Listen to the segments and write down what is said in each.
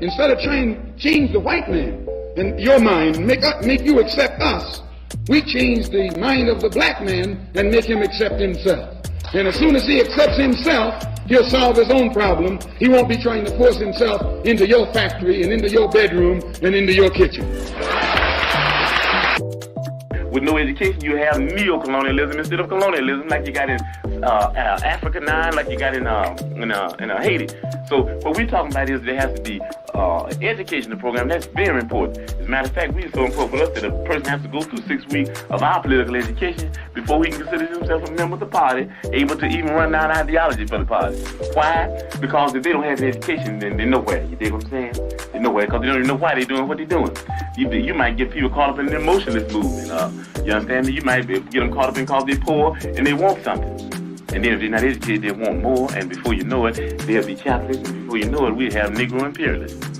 Instead of trying to change the white man in your mind, make you accept us, we change the mind of the black man and make him accept himself. And as soon as he accepts himself, he'll solve his own problem. He won't be trying to force himself into your factory and into your bedroom and into your kitchen. With no education, you have neo-colonialism instead of colonialism, like you got in Africa 9, like you got in Haiti. So what we're talking about is there has to be education program. That's very important. As a matter of fact, we so important for us that a person has to go through 6 weeks of our political education before he can consider himself a member of the party, able to even run down ideology for the party. Why? Because if they don't have the education, then they're nowhere. You dig what I'm saying? They're nowhere because they don't even know why they're doing what they're doing. You might get people caught up in an emotionalist movement. You understand me? You might get them caught up in because they're poor and they want something. And then if they're not educated, they want more. And before you know it, they'll be capitalists. And before you know it, we have Negro imperialism.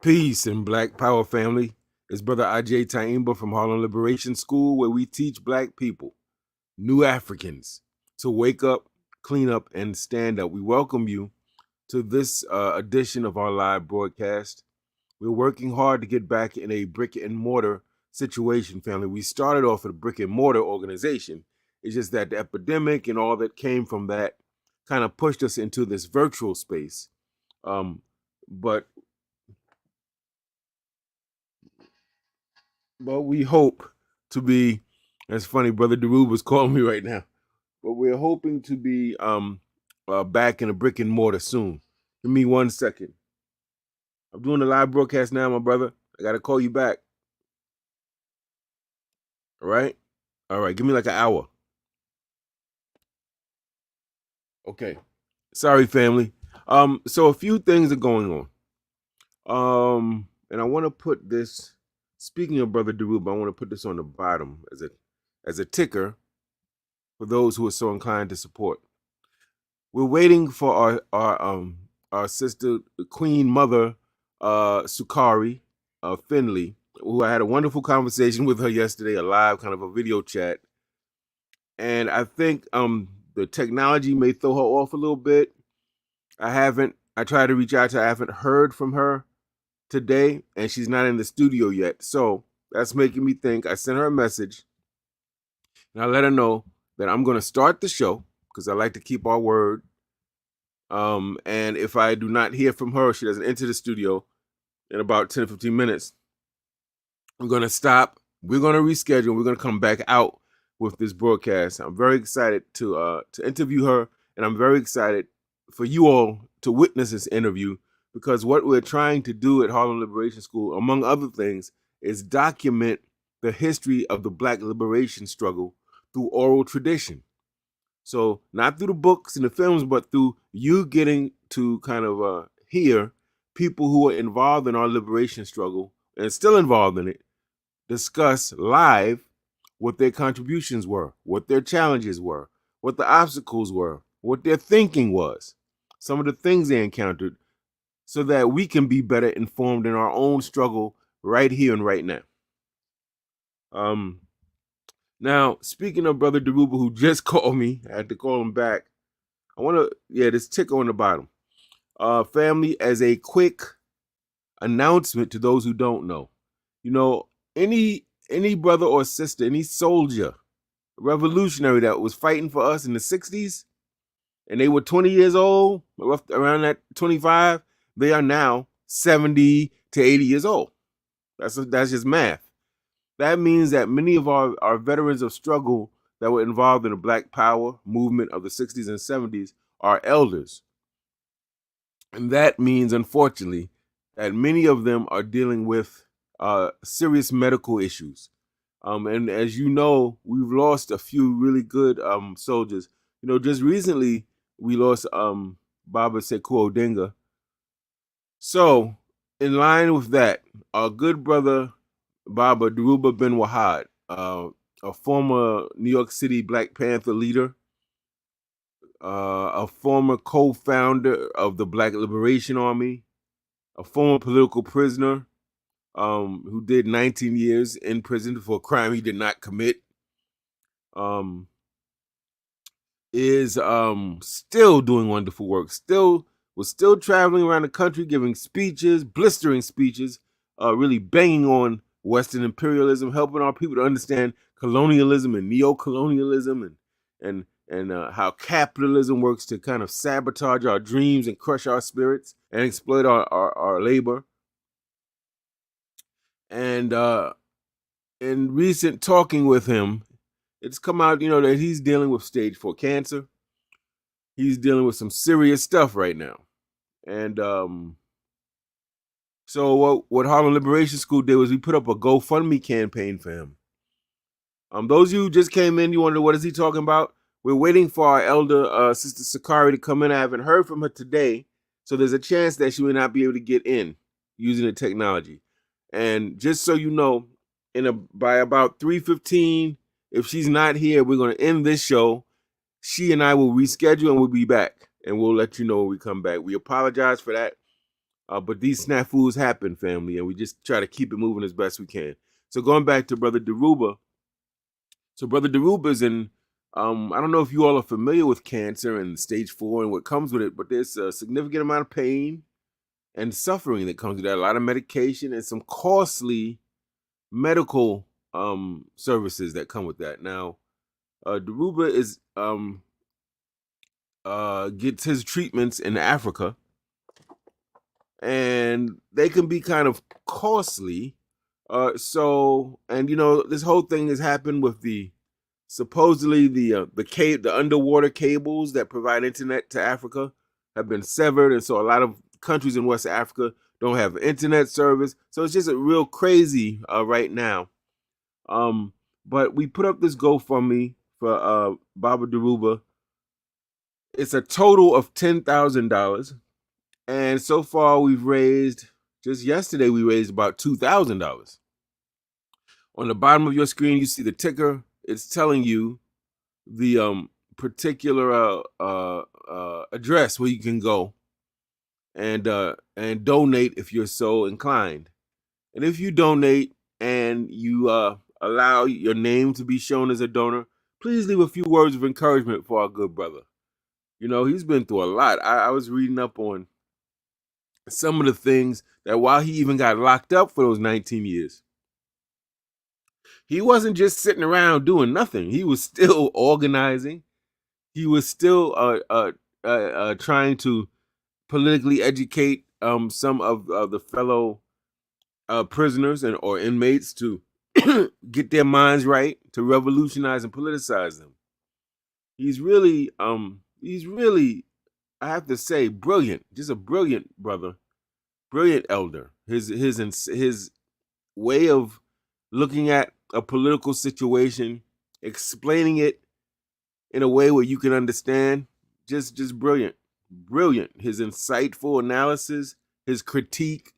Peace and Black Power family. It's Brother Ajay Taimba from Harlem Liberation School, where we teach Black people, new Africans, to wake up, clean up, and stand up. We welcome you to this edition of our live broadcast. We're working hard to get back in a brick and mortar situation, family. We started off with a brick and mortar organization. It's just that the epidemic and all that came from that kind of pushed us into this virtual space. But we hope to be, that's funny, Brother Darub was calling me right now, but we're hoping to be back in a brick and mortar soon. Give me 1 second. I'm doing a live broadcast now, my brother. I got to call you back. All right? All right, give me like an hour. Okay. Sorry, family. So a few things are going on. And I want to put this, speaking of Brother Darub, I want to put this on the bottom as a ticker for those who are so inclined to support. We're waiting for our sister, Queen Mother, Sukari Finley, who I had a wonderful conversation with her yesterday, a live kind of a video chat. And I think the technology may throw her off a little bit. I tried to reach out to her. I haven't heard from her today, and she's not in the studio yet. So that's making me think. I sent her a message, and I let her know that I'm going to start the show because I like to keep our word. And if I do not hear from her, she doesn't enter the studio in about 10 or 15 minutes, I'm going to stop. We're going to reschedule. We're going to come back out with this broadcast. I'm very excited to interview her, and I'm very excited for you all to witness this interview, because what we're trying to do at Harlem Liberation School, among other things, is document the history of the Black liberation struggle through oral tradition. So not through the books and the films, but through you getting to kind of hear people who are involved in our liberation struggle and still involved in it discuss live what their contributions were, what their challenges were, what the obstacles were, what their thinking was, some of the things they encountered, so that we can be better informed in our own struggle right here and right now. Now, speaking of Brother Daruba, who just called me, I had to call him back. I want to, this ticker on the bottom. family, as a quick announcement to those who don't know. You know, any brother or sister, any soldier, revolutionary that was fighting for us in the 60s, and they were 20 years old, around that 25, they are now 70 to 80 years old. That's just math. That means that many of our veterans of struggle that were involved in the Black Power movement of the 60s and 70s are elders. And that means, unfortunately, that many of them are dealing with serious medical issues. And as you know, we've lost a few really good soldiers. You know, just recently we lost Baba Sekou Odinga. So, in line with that, our good brother Baba Daruba Ben Wahad, a former New York City Black Panther leader, a former co-founder of the Black Liberation Army, a former political prisoner who did 19 years in prison for a crime he did not commit, is still doing wonderful work. Was still traveling around the country, giving speeches, blistering speeches, really banging on Western imperialism, helping our people to understand colonialism and neo-colonialism and how capitalism works to kind of sabotage our dreams and crush our spirits and exploit our labor. And in recent talking with him, it's come out, you know, that he's dealing with stage 4 cancer. He's dealing with some serious stuff right now. And so what Harlem Liberation School did was we put up a GoFundMe campaign for him. Those of you who just came in, you wonder what is he talking about? We're waiting for our elder, Sister Sukari, to come in. I haven't heard from her today, so there's a chance that she may not be able to get in using the technology. And just so you know, by about 3:15, if she's not here, we're going to end this show. She and I will reschedule and we'll be back. And we'll let you know when we come back. We apologize for that. But these snafus happen, family. And we just try to keep it moving as best we can. So going back to Brother Daruba. So Brother Daruba is in, I don't know if you all are familiar with cancer and stage 4 and what comes with it. But there's a significant amount of pain and suffering that comes with that. A lot of medication and some costly medical services that come with that. Now, Daruba is gets his treatments in Africa, and they can be kind of costly. And you know, this whole thing has happened with supposedly the underwater cables that provide internet to Africa have been severed, and so a lot of countries in West Africa don't have internet service. So it's just a real crazy right now. But we put up this GoFundMe for Baba Daruba. It's a total of $10,000. And so far just yesterday, we raised about $2,000. On the bottom of your screen, you see the ticker. It's telling you the particular address where you can go and donate if you're so inclined. And if you donate and you allow your name to be shown as a donor, please leave a few words of encouragement for our good brother. You know, he's been through a lot. I was reading up on some of the things that while he even got locked up for those 19 years, he wasn't just sitting around doing nothing. He was still organizing. He was still trying to politically educate some of the fellow prisoners or inmates to get their minds right, to revolutionize and politicize them. He's really, I have to say, brilliant. Just a brilliant brother, brilliant elder. His way of looking at a political situation, explaining it in a way where you can understand, just brilliant. His insightful analysis, his critique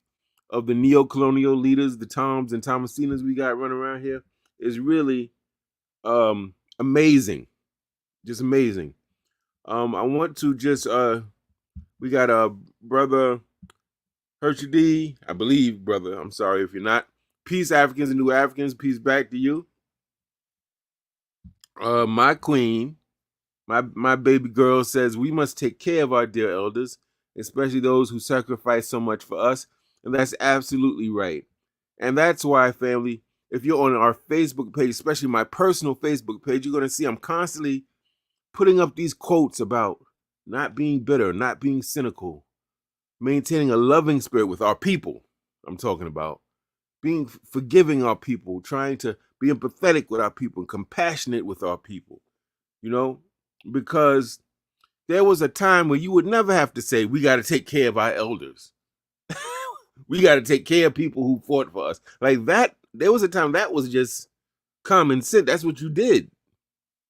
of the neo-colonial leaders, the Toms and Thomasinas we got running around here, is really amazing. Just amazing. I want to just we got a brother Hershey, I believe, brother. I'm sorry if you're not. Peace, Africans and New Africans. Peace back to you. My queen, my baby girl says we must take care of our dear elders especially those who sacrifice so much for us. And that's absolutely right. And that's why, family, if you're on our Facebook page, especially my personal Facebook page, you're going to see I'm constantly putting up these quotes about not being bitter, not being cynical, maintaining a loving spirit with our people. I'm talking about being forgiving our people, trying to be empathetic with our people and compassionate with our people, because there was a time where you would never have to say, we got to take care of our elders. We got to take care of people who fought for us. Like that, there was a time that was just common sense. That's what you did,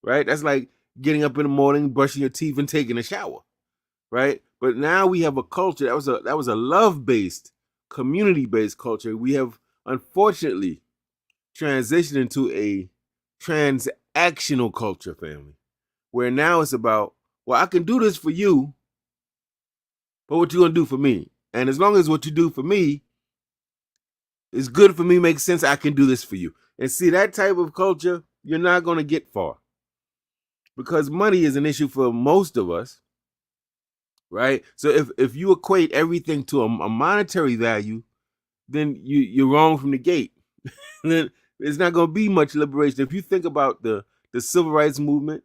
right? That's like getting up in the morning, brushing your teeth, and taking a shower, right? But now we have a culture that was a love-based, community-based culture. We have unfortunately transitioned into a transactional culture, family, where now it's about, well, I can do this for you, but what you gonna do for me? And as long as what you do for me is good for me, makes sense, I can do this for you. And see, that type of culture, you're not gonna get far, because money is an issue for most of us, right? So if you equate everything to a monetary value, then you're wrong from the gate. Then there's not going to be much liberation. If you think about the civil rights movement,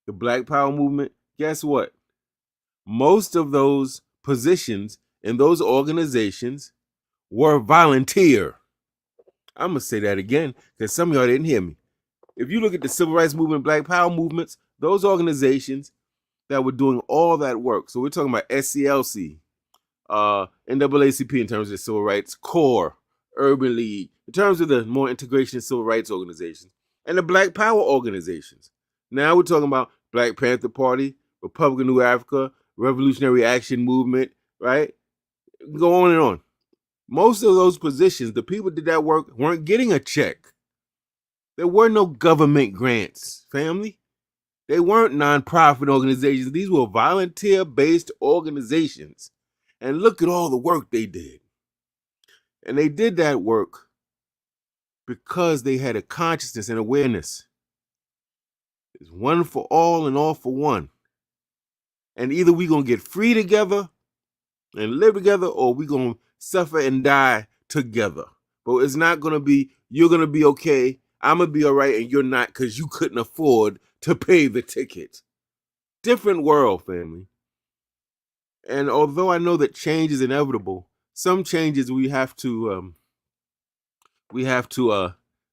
the Black Power movement, guess what? Most of those positions in those organizations were volunteer. I'm going to say that again because some of y'all didn't hear me. If you look at the civil rights movement, Black Power movements, those organizations that were doing all that work. So we're talking about SCLC, NAACP in terms of the civil rights, CORE, Urban League, in terms of the more integration civil rights organizations, and the Black Power organizations. Now we're talking about Black Panther Party, Republican New Africa, Revolutionary Action Movement, right? Go on and on. Most of those positions, the people who did that work weren't getting a check. There were no government grants, family. They weren't nonprofit organizations. These were volunteer-based organizations. And look at all the work they did. And they did that work because they had a consciousness and awareness. It's one for all and all for one. And either we're going to get free together and live together, or we're going to suffer and die together. But it's not going to be, you're going to be okay, I'm going to be all right, and you're not because you couldn't afford to pay the ticket. Different world, family. And although I know that change is inevitable, some changes we have to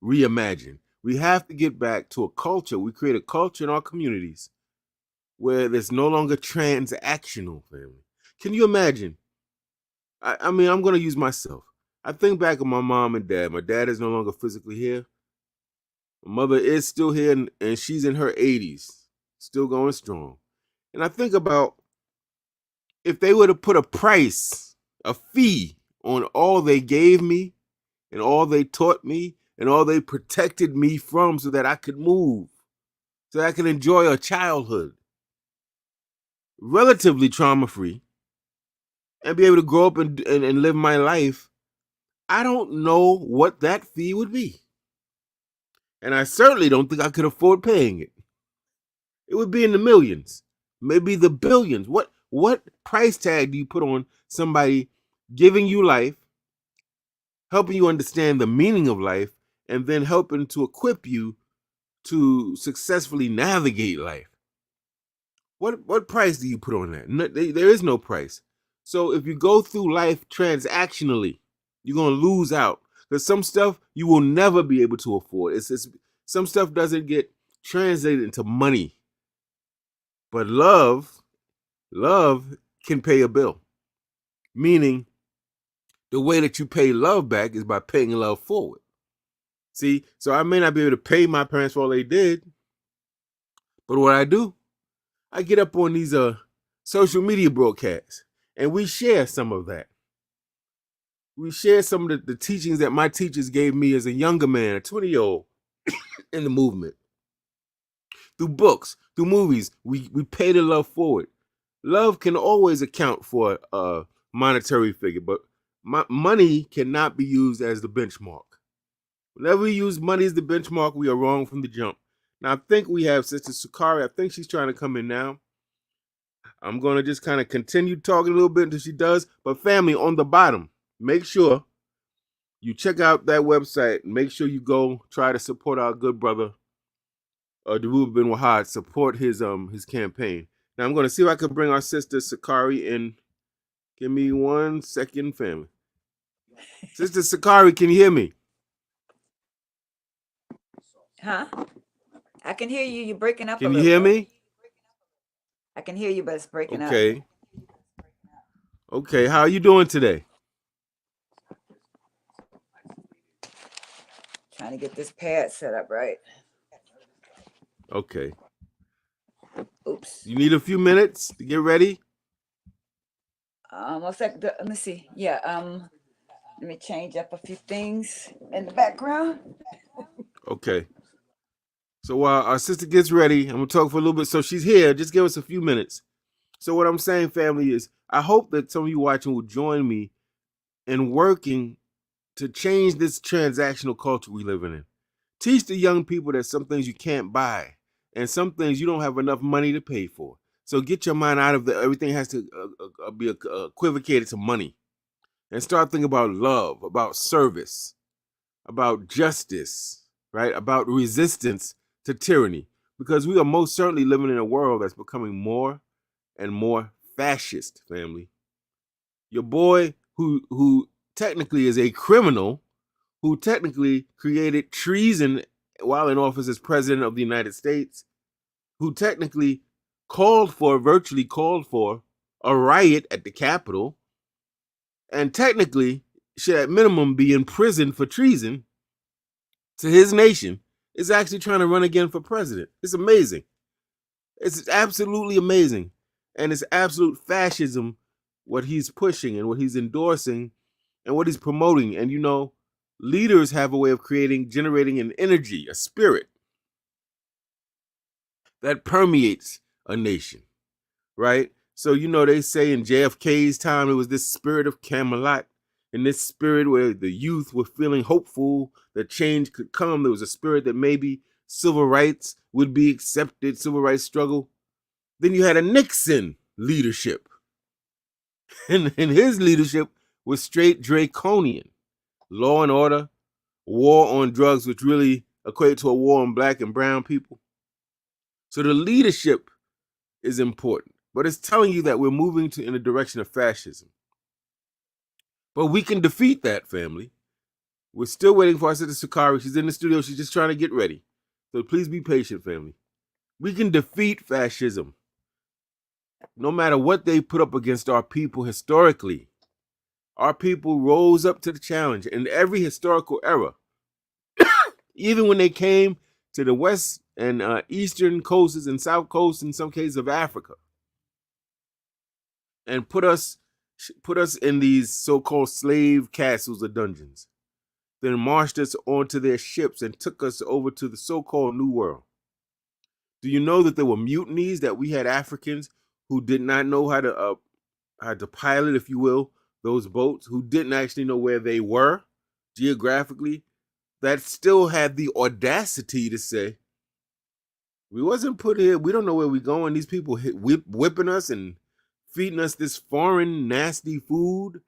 reimagine. We have to get back to a culture. We create a culture in our communities where there's no longer transactional, family. Can you imagine? I mean, I'm going to use myself. I think back of my mom and dad. My dad is no longer physically here. My mother is still here, and she's in her 80s, still going strong. And I think about if they were to put a price, a fee on all they gave me and all they taught me and all they protected me from so that I could move, so that I could enjoy a childhood relatively trauma-free and be able to grow up and live my life, I don't know what that fee would be. And I certainly don't think I could afford paying it. It would be in the millions, maybe the billions. What price tag do you put on somebody giving you life, helping you understand the meaning of life, and then helping to equip you to successfully navigate life? What price do you put on that? No, there is no price. So if you go through life transactionally, you're going to lose out. Because some stuff you will never be able to afford. Some stuff doesn't get translated into money. But love can pay a bill. Meaning, the way that you pay love back is by paying love forward. See, so I may not be able to pay my parents for all they did, but what I do, I get up on these social media broadcasts, and we share some of that. We share some of the teachings that my teachers gave me as a younger man, a 20-year-old in the movement. Through books, through movies, we pay the love forward. Love can always account for a monetary figure, but money cannot be used as the benchmark. Whenever we use money as the benchmark, we are wrong from the jump. Now, I think we have Sister Sukari. I think she's trying to come in now. I'm going to just kind of continue talking a little bit until she does. But family, on the bottom, make sure you check out that website. Make sure you go try to support our good brother, Daruba bin Wahad, support his campaign. Now I'm going to see if I can bring our sister Sukari in. Give me 1 second, family. Sister Sukari, can you hear me? Huh? I can hear you. You're breaking up a Can you little hear bit. me? I can hear you, but it's breaking up. Okay. Okay, how are you doing today? Trying to get this pad set up right. Okay. Oops. You need a few minutes to get ready? 1 second. Let me see. Yeah. Let me change up a few things in the background. Okay. So while our sister gets ready, I'm going to talk for a little bit. So she's here. Just give us a few minutes. So what I'm saying, family, is I hope that some of you watching will join me in working to change this transactional culture we live in. Teach the young people that some things you can't buy and some things you don't have enough money to pay for. So get your mind out of everything has to be equivocated to money, and start thinking about love, about service, about justice, right? About resistance to tyranny, because we are most certainly living in a world that's becoming more and more fascist, family. Your boy who technically is a criminal, who technically created treason while in office as president of the United States, who technically virtually called for a riot at the Capitol, and technically should at minimum be in prison for treason to his nation, is actually trying to run again for president. It's amazing. It's absolutely amazing. And it's absolute fascism what he's pushing and what he's endorsing and what he's promoting. And leaders have a way of generating an energy, a spirit that permeates a nation, right? So, they say in JFK's time, it was this spirit of Camelot, and this spirit where the youth were feeling hopeful that change could come. There was a spirit that maybe civil rights would be accepted, civil rights struggle. Then you had a Nixon leadership, and his leadership was straight draconian. Law and order, war on drugs, which really equated to a war on black and brown people. So the leadership is important, but it's telling you that we're moving in the direction of fascism. But we can defeat that, family. We're still waiting for our sister Sukari. She's in the studio. She's just trying to get ready. So please be patient, family. We can defeat fascism. No matter what they put up against our people historically, our people rose up to the challenge in every historical era. Even when they came to the west and eastern coasts and south coasts, in some cases of Africa, and put us in these so-called slave castles or dungeons, then marched us onto their ships and took us over to the so-called New World. Do you know that there were mutinies, that we had Africans who did not know how to pilot, if you will, those boats, who didn't actually know where they were geographically, that still had the audacity to say, we wasn't put here, we don't know where we're going. These people whipping us and feeding us this foreign, nasty food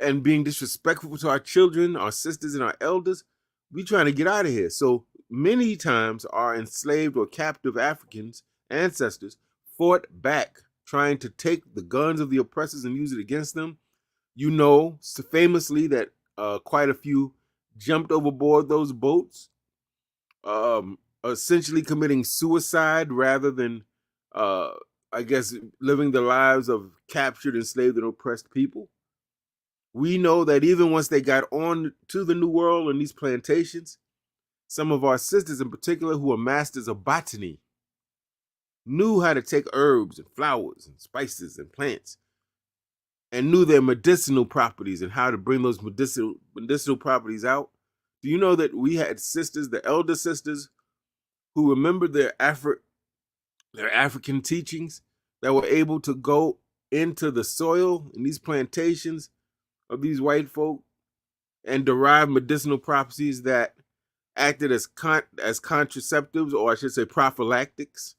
and being disrespectful to our children, our sisters, and our elders. We trying to get out of here. So many times our enslaved or captive Africans, ancestors, fought back, trying to take the guns of the oppressors and use it against them. So famously that quite a few jumped overboard those boats, essentially committing suicide rather than, living the lives of captured, enslaved, and oppressed people. We know that even once they got on to the New World and these plantations, some of our sisters in particular, who are masters of botany, knew how to take herbs and flowers and spices and plants, and knew their medicinal properties and how to bring those medicinal properties out. Do you know that we had sisters, the elder sisters, who remembered their African teachings, that were able to go into the soil in these plantations of these white folk and derive medicinal properties that acted as contraceptives, or I should say prophylactics,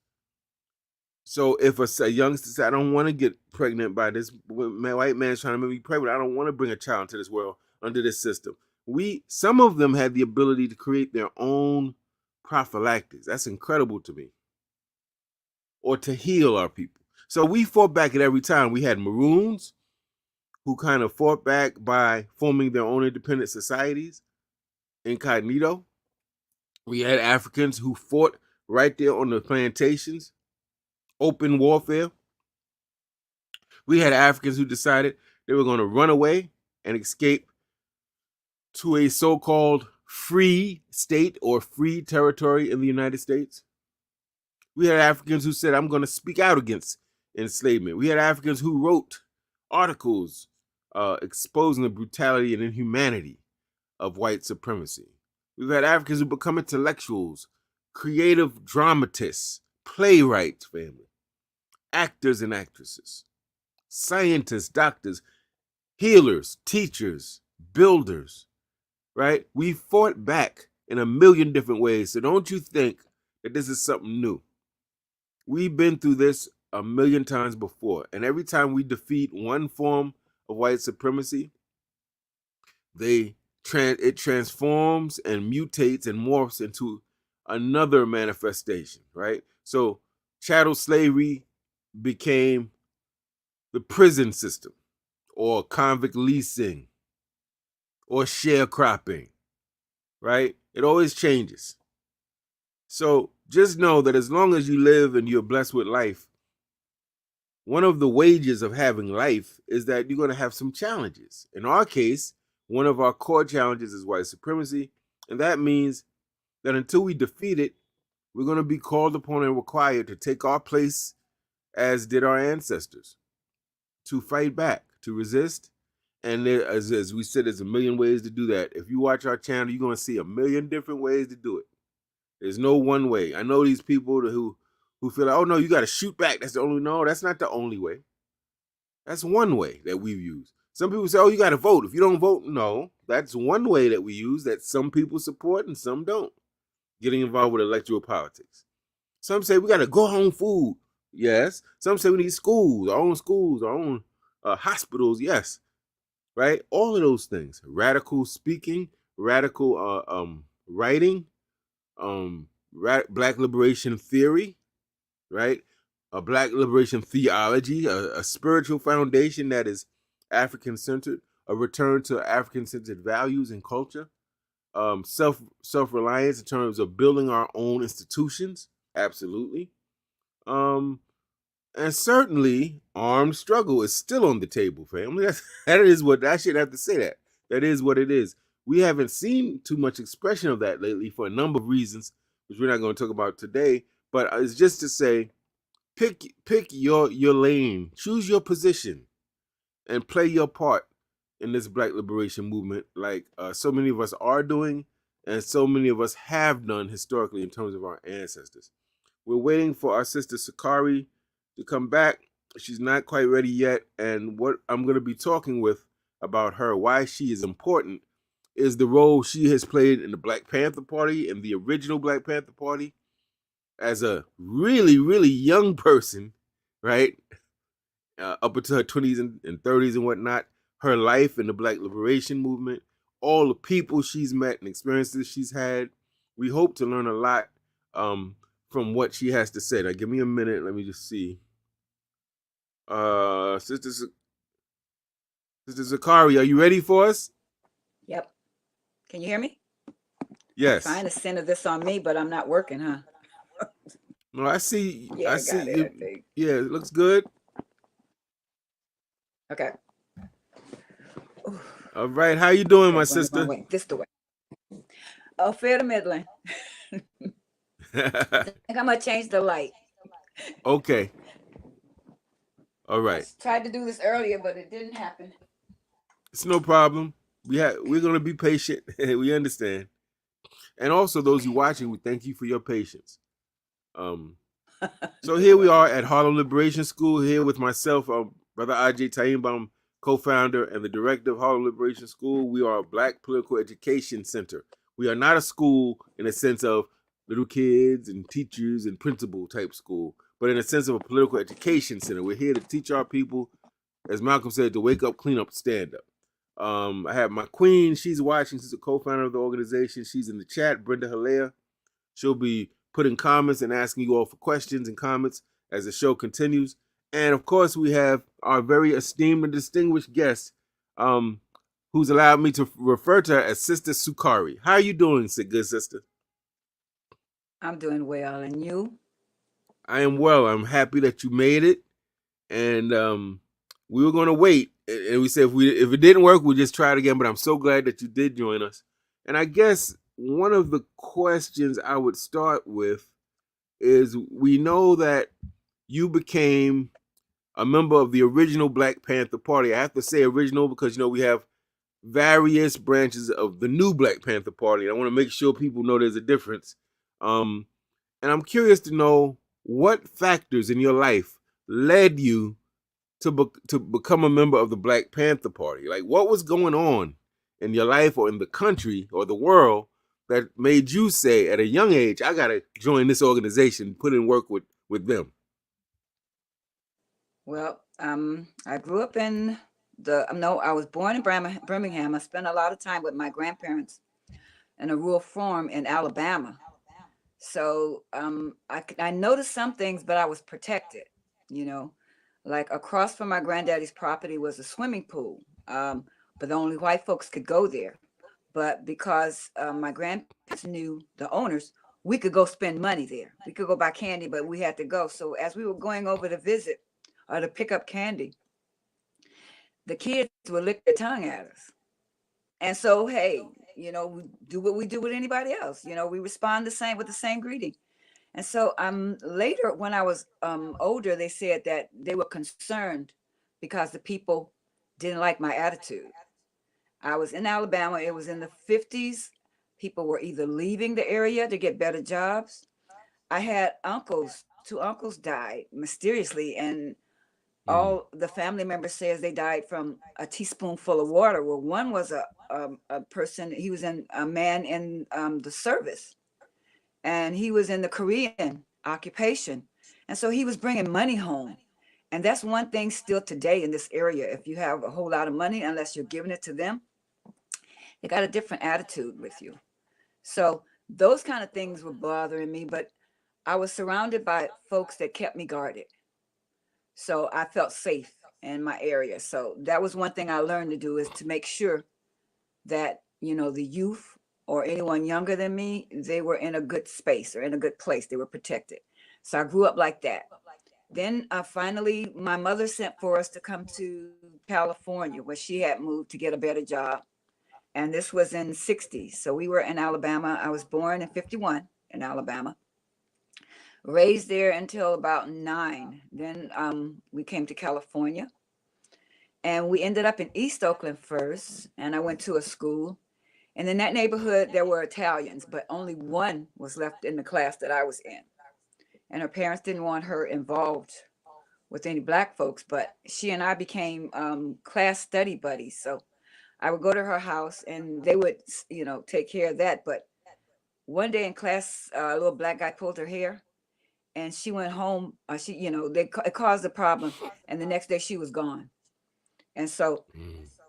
So if a youngster says, I don't want to get pregnant by this white man is trying to make me pregnant, I don't want to bring a child into this world under this system. Some of them had the ability to create their own prophylactics. That's incredible to me. Or to heal our people. So we fought back at every time. We had Maroons who kind of fought back by forming their own independent societies, incognito. We had Africans who fought right there on the plantations, open warfare. We had Africans who decided they were going to run away and escape to a so-called free state or free territory in the United States. We had Africans who said, I'm going to speak out against enslavement. We had Africans who wrote articles exposing the brutality and inhumanity of white supremacy. We've had Africans who become intellectuals, creative dramatists, playwrights, family, actors and actresses, scientists, doctors, healers, teachers, builders, right? We fought back in a million different ways. So don't you think that this is something new. We've been through this a million times before. And every time we defeat one form of white supremacy, it transforms and mutates and morphs into another manifestation, right? So chattel slavery became the prison system, or convict leasing, or sharecropping, right? It always changes. So just know that as long as you live and you're blessed with life, one of the wages of having life is that you're going to have some challenges. In our case, one of our core challenges is white supremacy, and that means that until we defeat it, we're going to be called upon and required to take our place as did our ancestors, to fight back, to resist. And there, as we said, there's a million ways to do that. If you watch our channel, you're going to see a million different ways to do it. There's no one way. I know these people who feel like, oh no, you got to shoot back. That's the only, no, that's not the only way. That's one way that we've used. Some people say, oh, you got to vote. If you don't vote, no, that's one way that we use that some people support and some don't. Getting involved with electoral politics. Some say we got to go home food. Yes. Some say we need schools, our own hospitals. Yes. Right. All of those things. Radical speaking, radical writing, black liberation theory, right? A black liberation theology, a spiritual foundation that is African-centered, a return to African-centered values and culture, self-reliance in terms of building our own institutions, absolutely. And certainly armed struggle is still on the table, family. That is what, I shouldn't have to say that. That is what it is. We haven't seen too much expression of that lately for a number of reasons, which we're not going to talk about today. But it's just to say, pick your lane, choose your position, and play your part in this Black liberation movement, like so many of us are doing, and so many of us have done historically in terms of our ancestors. We're waiting for our sister Sukari to come back. She's not quite ready yet, and what I'm going to be talking with about her, why she is important, is the role she has played in the Black Panther Party, in the original Black Panther Party, as a really, really young person, right? Up until her 20s and 30s and whatnot, her life in the Black liberation movement, all the people she's met and experiences she's had. We hope to learn a lot from what she has to say. Now, give me a minute. Let me just see. Sister Sukari, are you ready for us? Yep. Can you hear me? Yes. I'm trying to center this on me, but I'm not working, huh? No, I see. Yeah, I see. Yeah, it looks good. Okay. All right. How you doing, my Going the wrong sister? way. This the way. Oh, fair to middling. I think I'm gonna change the light. Okay. All right. I tried to do this earlier, but it didn't happen. It's no problem. We're gonna be patient. We understand. And also those who watching, we thank you for your patience. So here we are at Harlem Liberation School, here with myself, Brother Ajay Taimba. I'm co-founder and the director of Harlem Liberation School. We are a Black political education center. We are not a school in the sense of little kids and teachers and principal type school, but in a sense of a political education center. We're here to teach our people, as Malcolm said, to wake up, clean up, stand up. I have my queen. She's watching. She's a co-founder of the organization. She's in the chat, Brenda Hilaire. She'll be putting comments and asking you all for questions and comments as the show continues. And of course, we have our very esteemed and distinguished guest, who's allowed me to refer to her as Sister Sukari. How are you doing, good sister? I'm doing well, and you? I am well. I'm happy that you made it. And we were going to wait. And we said if it didn't work, we'll just try it again. But I'm so glad that you did join us. And I guess one of the questions I would start with is, we know that you became a member of the original Black Panther Party. I have to say original because, we have various branches of the new Black Panther Party. And I want to make sure people know there's a difference. And I'm curious to know what factors in your life led you to become a member of the Black Panther Party. Like, what was going on in your life or in the country or the world that made you say at a young age, I got to join this organization, put in work with them? Well, I grew up I was born in Birmingham. I spent a lot of time with my grandparents in a rural farm in Alabama. So I noticed some things, but I was protected, like across from my granddaddy's property was a swimming pool, but only white folks could go there. But because my grandparents knew the owners, we could go spend money there. We could go buy candy, but we had to go. So as we were going over to visit or to pick up candy, the kids would lick their tongue at us. And so, hey, we do what we do with anybody else. We respond with the same greeting. And so later, when I was older, they said that they were concerned because the people didn't like my attitude. I was in Alabama. It was in the 50s. People were either leaving the area to get better jobs. I had two uncles died mysteriously, and all the family members says they died from a teaspoonful of water. Well, one was a person, he was a man in the service, and he was in the Korean occupation. And so he was bringing money home. And that's one thing still today in this area. If you have a whole lot of money, unless you're giving it to them, they got a different attitude with you. So those kind of things were bothering me, but I was surrounded by folks that kept me guarded. So I felt safe in my area. So that was one thing I learned to do, is to make sure that, the youth or anyone younger than me, they were in a good space or in a good place. They were protected. So I grew up like that. Then finally, my mother sent for us to come to California, where she had moved to get a better job. And this was in the 60s. So we were in Alabama. I was born in 51 in Alabama. Raised there until about 9. Then we came to California. And we ended up in East Oakland first. And I went to a school. And in that neighborhood, there were Italians, but only one was left in the class that I was in. And her parents didn't want her involved with any Black folks, but she and I became class study buddies. So I would go to her house and they would, take care of that. But one day in class, a little Black guy pulled her hair and she went home. It caused a problem. And the next day she was gone. And so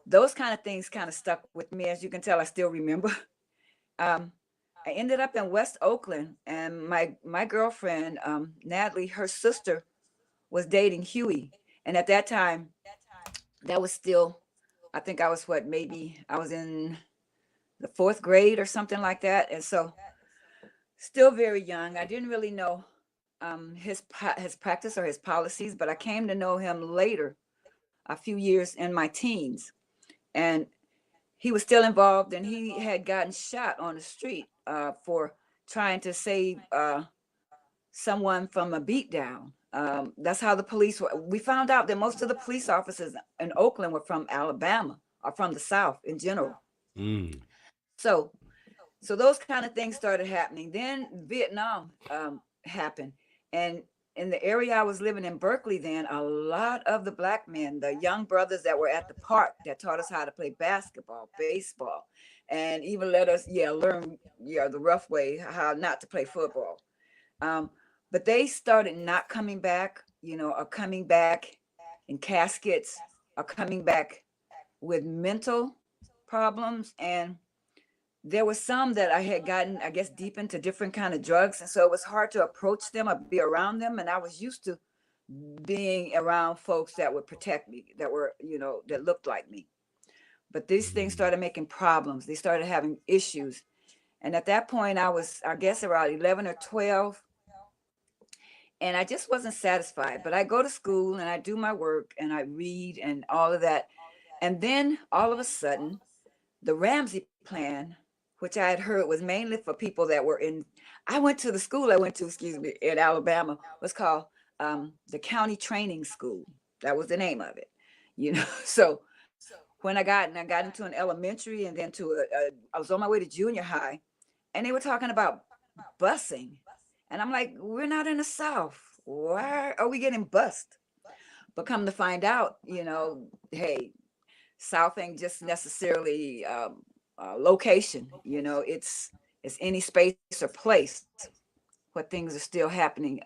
those kind of things kind of stuck with me. As you can tell, I still remember. I ended up in West Oakland, and my girlfriend, Natalie, her sister was dating Huey. And at that time, that was still, I think I was I was in the 4th grade or something like that. And so still very young. I didn't really know his practice or his policies, but I came to know him later, a few years in my teens. And he was still involved, and he had gotten shot on the street for trying to save someone from a beatdown. That's how the police were. We found out that most of the police officers in Oakland were from Alabama or from the South in general. So those kind of things started happening. Then Vietnam happened. And in the area I was living in, Berkeley, then a lot of the Black men, the young brothers that were at the park that taught us how to play basketball, baseball, and even let us learn the rough way, how not to play football. but they started not coming back, or coming back in caskets, or coming back with mental problems. And there were some that I had gotten, I guess, deep into different kind of drugs. And so it was hard to approach them or be around them. And I was used to being around folks that would protect me, that were, that looked like me. But these things started making problems. They started having issues. And at that point, I was, I guess, around 11 or 12. And I just wasn't satisfied. But I go to school and I do my work and I read and all of that. And then all of a sudden, the Ramsey plan, which I had heard was mainly for people that were in, I went to the school I went to, in Alabama, was called the County Training School. That was the name of it, So when I got into an elementary and then I was on my way to junior high, and they were talking about busing. And I'm like, we're not in the South. Why are we getting bused? But come to find out, hey, South ain't just necessarily location. It's any space or place where things are still happening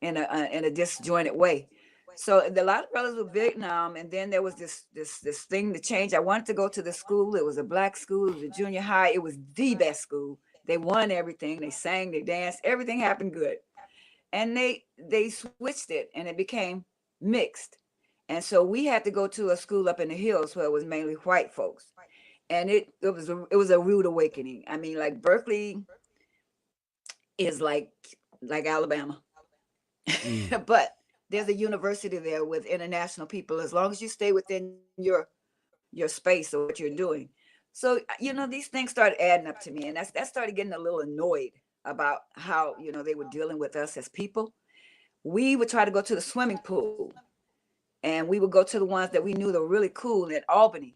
in a disjointed way. So a lot of brothers were Vietnam, and then there was this thing to change. I wanted to go to the school. It was a black school. It was a junior high. It was the best school. They won everything. They sang. They danced. Everything happened good. And they switched it, and it became mixed. And so we had to go to a school up in the hills where it was mainly white folks, and it was a rude awakening. I mean, like Berkeley is like Alabama, but there's a university there with international people, as long as you stay within your space or what you're doing. So, these things started adding up to me, and that started getting a little annoyed about how, they were dealing with us as people. We would try to go to the swimming pool, and we would go to the ones that we knew that were really cool in Albany,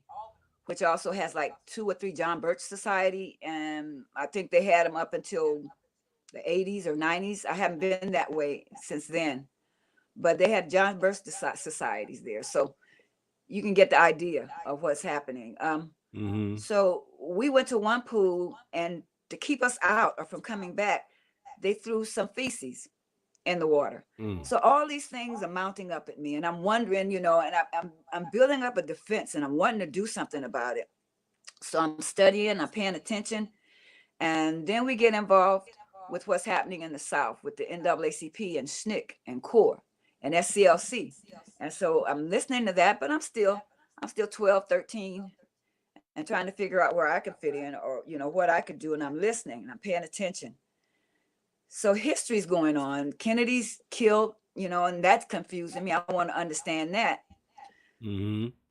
which also has like 2 or 3 John Birch Society. And I think they had them up until the 80s or 90s. I haven't been that way since then. But they had John Birch societies there. So you can get the idea of what's happening. So we went to one pool, and to keep us out or from coming back, they threw some feces in the water. So all these things are mounting up at me, and I'm wondering, and I'm building up a defense, and I'm wanting to do something about it. So I'm studying, I'm paying attention, and then we get involved with what's happening in the South with the NAACP and SNCC and CORE and SCLC. And so I'm listening to that, but I'm still 12, 13, and trying to figure out where I can fit in, or, what I could do. And I'm listening and I'm paying attention. So history's going on. Kennedy's killed, and that's confusing me. I want to understand that.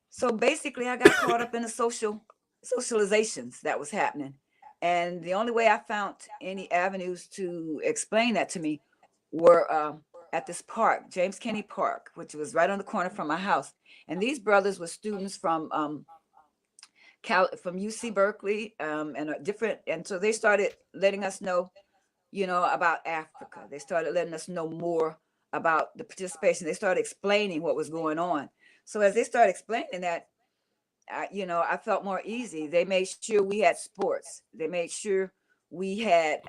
So basically I got caught up in the socializations that was happening. And the only way I found any avenues to explain that to me were at this park, James Kennedy Park, which was right on the corner from my house. And these brothers were students from UC Berkeley, and so they started letting us know, about Africa. They started letting us know more about the participation. They started explaining what was going on. So as they started explaining that, I felt more easy. They made sure we had sports. They made sure we had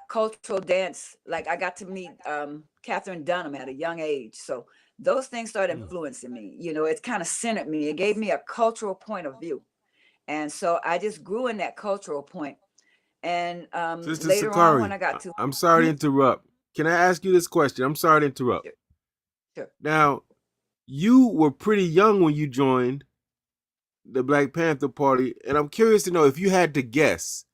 cultural dance. Like I got to meet Catherine Dunham at a young age. So those things started influencing me. It kind of centered me. It gave me a cultural point of view. And so I just grew in that cultural point. And Sister later Sukari, on, when I got to... I'm sorry to interrupt. Can I ask you this question? I'm sorry to interrupt. Sure. Now, you were pretty young when you joined the Black Panther Party, and I'm curious to know, if you had to guess,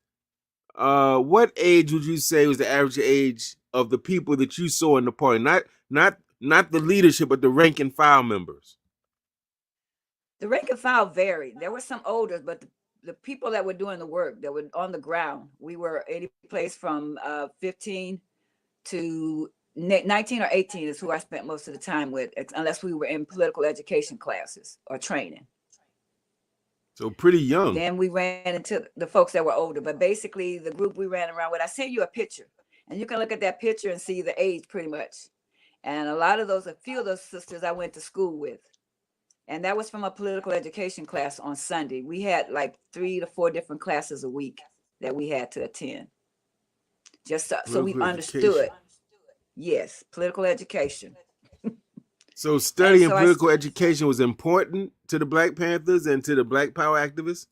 what age would you say was the average age of the people that you saw in the party? Not the leadership, but the rank and file members. The rank and file varied. There were some older, but the people that were doing the work, that were on the ground, we were any place from 15 to 19 or 18 is who I spent most of the time with, unless we were in political education classes or training. So pretty young. Then we ran into the folks that were older, but basically the group we ran around with, I sent you a picture, and you can look at that picture and see the age pretty much. And a few of those sisters I went to school with. And that was from a political education class on Sunday. We had like 3 to 4 different classes a week that we had to attend. Just so we understood Yes, political education. So And studying so I, political education was important to the Black Panthers and to the Black Power activists?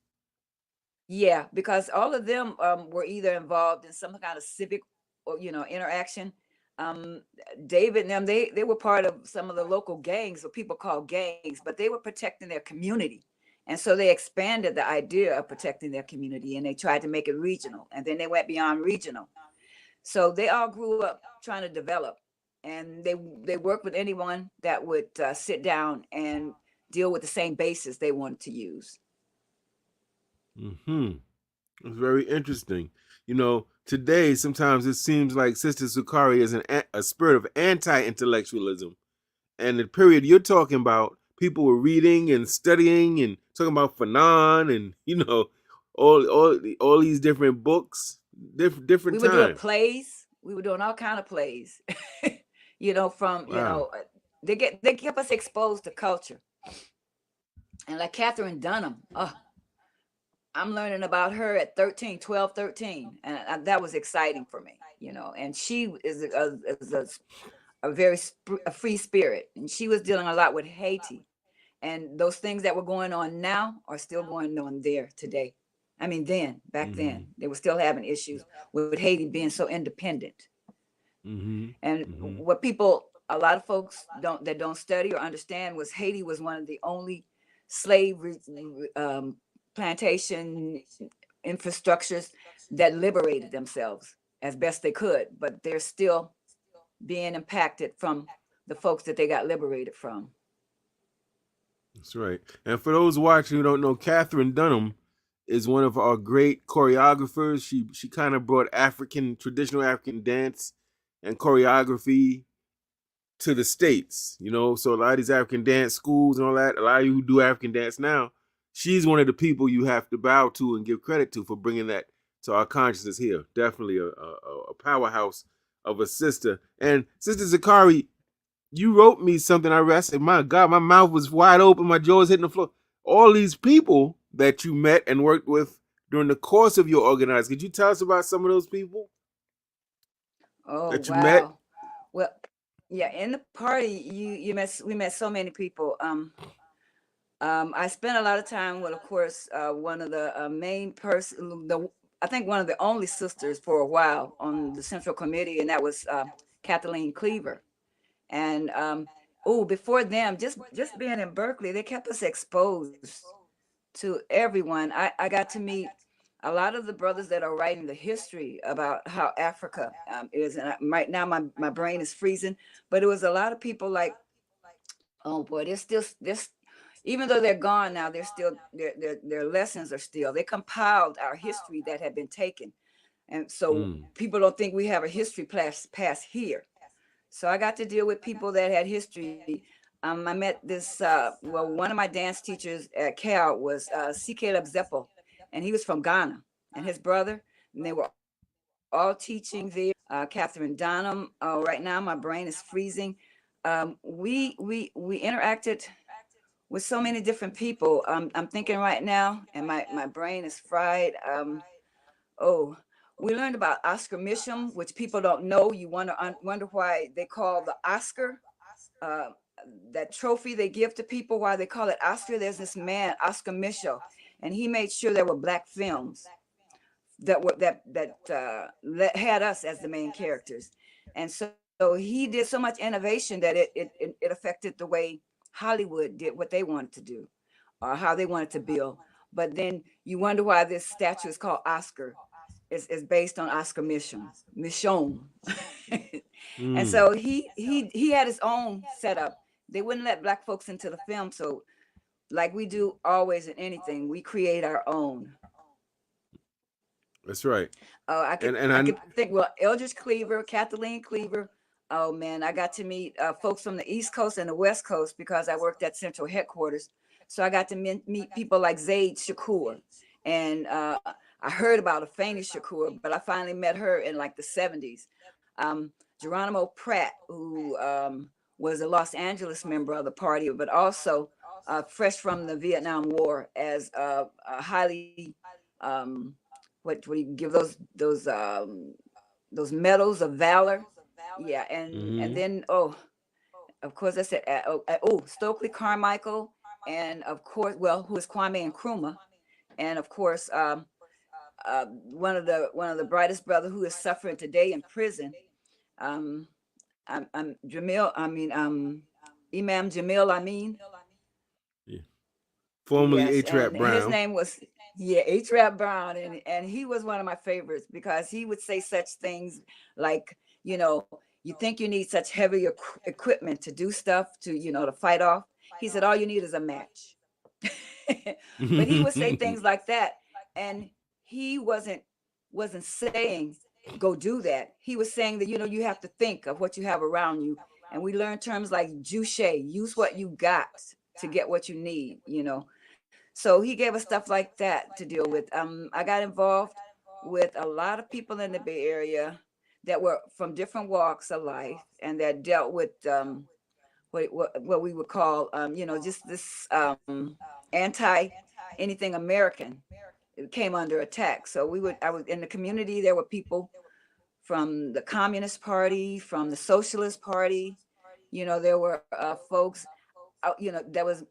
yeah, because all of them were either involved in some kind of civic or interaction. Um, David and them, they were part of some of the local gangs, what people call gangs, but they were protecting their community. And so they expanded the idea of protecting their community and they tried to make it regional. And then they went beyond regional. So they all grew up trying to develop, and they worked with anyone that would sit down and deal with the same basis they wanted to use. Hmm. It's very interesting. Today sometimes it seems like Sister Sukari is a spirit of anti-intellectualism. And the period you're talking about, people were reading and studying and talking about Fanon and all these different books, different We were doing time. plays. We were doing all kind of plays. From Wow. they kept us exposed to culture. And like Catherine Dunham, I'm learning about her at 13, 12, 13. And that was exciting for me, and she is a very a free spirit. And she was dealing a lot with Haiti. And those things that were going on now are still going on there today. I mean, back Mm-hmm. then, they were still having issues with Haiti being so independent. Mm-hmm. And Mm-hmm. what a lot of folks don't study or understand was Haiti was one of the only slave um, plantation infrastructures that liberated themselves as best they could, but they're still being impacted from the folks that they got liberated from. That's right. And for those watching who don't know, Catherine Dunham is one of our great choreographers. She kind of brought traditional African dance and choreography to the States. So a lot of these African dance schools and all that, a lot of you who do African dance now, she's one of the people you have to bow to and give credit to for bringing that to our consciousness here. Definitely a powerhouse of a sister. And Sister Zakari, you wrote me something I read. I said, my God, my mouth was wide open, my jaw was hitting the floor. All these people that you met and worked with during the course of your organizing, could you tell us about some of those people Oh that you met? wow. Well, yeah, in the party we met so many people. I spent a lot of time with, of course, one of the main person, I think one of the only sisters for a while on the Central Committee, and that was Kathleen Cleaver. And before them, just being in Berkeley, they kept us exposed to everyone. I got to meet a lot of the brothers that are writing the history about how Africa is. And right now, my brain is freezing, but it was a lot of people like, oh boy, they're still this. Even though they're gone now, they're still their lessons are still. They compiled our history that had been taken, and so Mm. people don't think we have a history pass here. So I got to deal with people that had history. I met this, one of my dance teachers at Cal was C. Caleb Zeppel, and he was from Ghana, and his brother, and they were all teaching there. Catherine Dunham. Right now, my brain is freezing. We interacted with so many different people. I'm thinking right now, and my brain is fried. Oh, we learned about Oscar Misham, which people don't know. You wonder why they call the Oscar, uh, that trophy they give to people, why they call it Oscar. There's this man, Oscar Michel, and he made sure there were black films that had us as the main characters. And so he did so much innovation that it affected the way Hollywood did what they wanted to do or how they wanted to build. But then you wonder why this statue is called Oscar. Is based on Oscar Michon. And Mm. so he had his own setup. They wouldn't let black folks into the film. So like we do always in anything, we create our own. That's right. I And could I think, well, Eldridge Cleaver, Kathleen Cleaver. Oh man, I got to meet folks from the East Coast and the West Coast because I worked at Central Headquarters. So I got to meet people like Zaid Shakur, and I heard about Afeni Shakur, but I finally met her in like the 70s. Geronimo Pratt, who was a Los Angeles member of the party, but also fresh from the Vietnam War as a highly what do you give those medals of valor? Yeah, and Hmm. then of course I said Stokely Carmichael, and of course, well, who is Kwame Nkrumah, and of course one of the brightest brother who is suffering today in prison. Um, I'm Jamil. I mean Imam Jamil. I mean Yeah. Formerly yes, A Trap and his Brown. name was yeah H. Rap Brown, and he was one of my favorites because he would say such things like, you think you need such heavy equipment to do stuff to to fight off. He said all you need is a match. But he would say things like that, and he wasn't saying go do that. He was saying that you have to think of what you have around you, and we learned terms like juche, use what you got to get what you need. So he gave us stuff like that to deal with. I got involved with a lot of people in the Bay Area that were from different walks of life and that dealt with what we would call, just this anti anything American. It came under attack. So I was in the community. There were people from the Communist Party, from the Socialist Party. There were folks. There was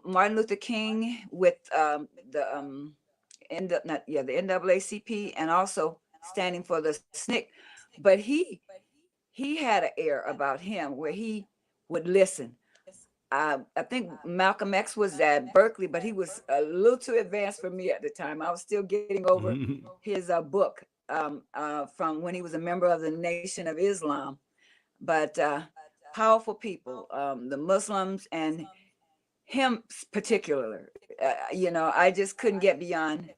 Martin Luther King with the NAACP, and also standing for the SNCC. But he had an air about him where he would listen. I think Malcolm X was at Berkeley, but he was a little too advanced for me at the time. I was still getting over his book from when he was a member of the Nation of Islam. But powerful people, the Muslims and him particularly. I just couldn't get beyond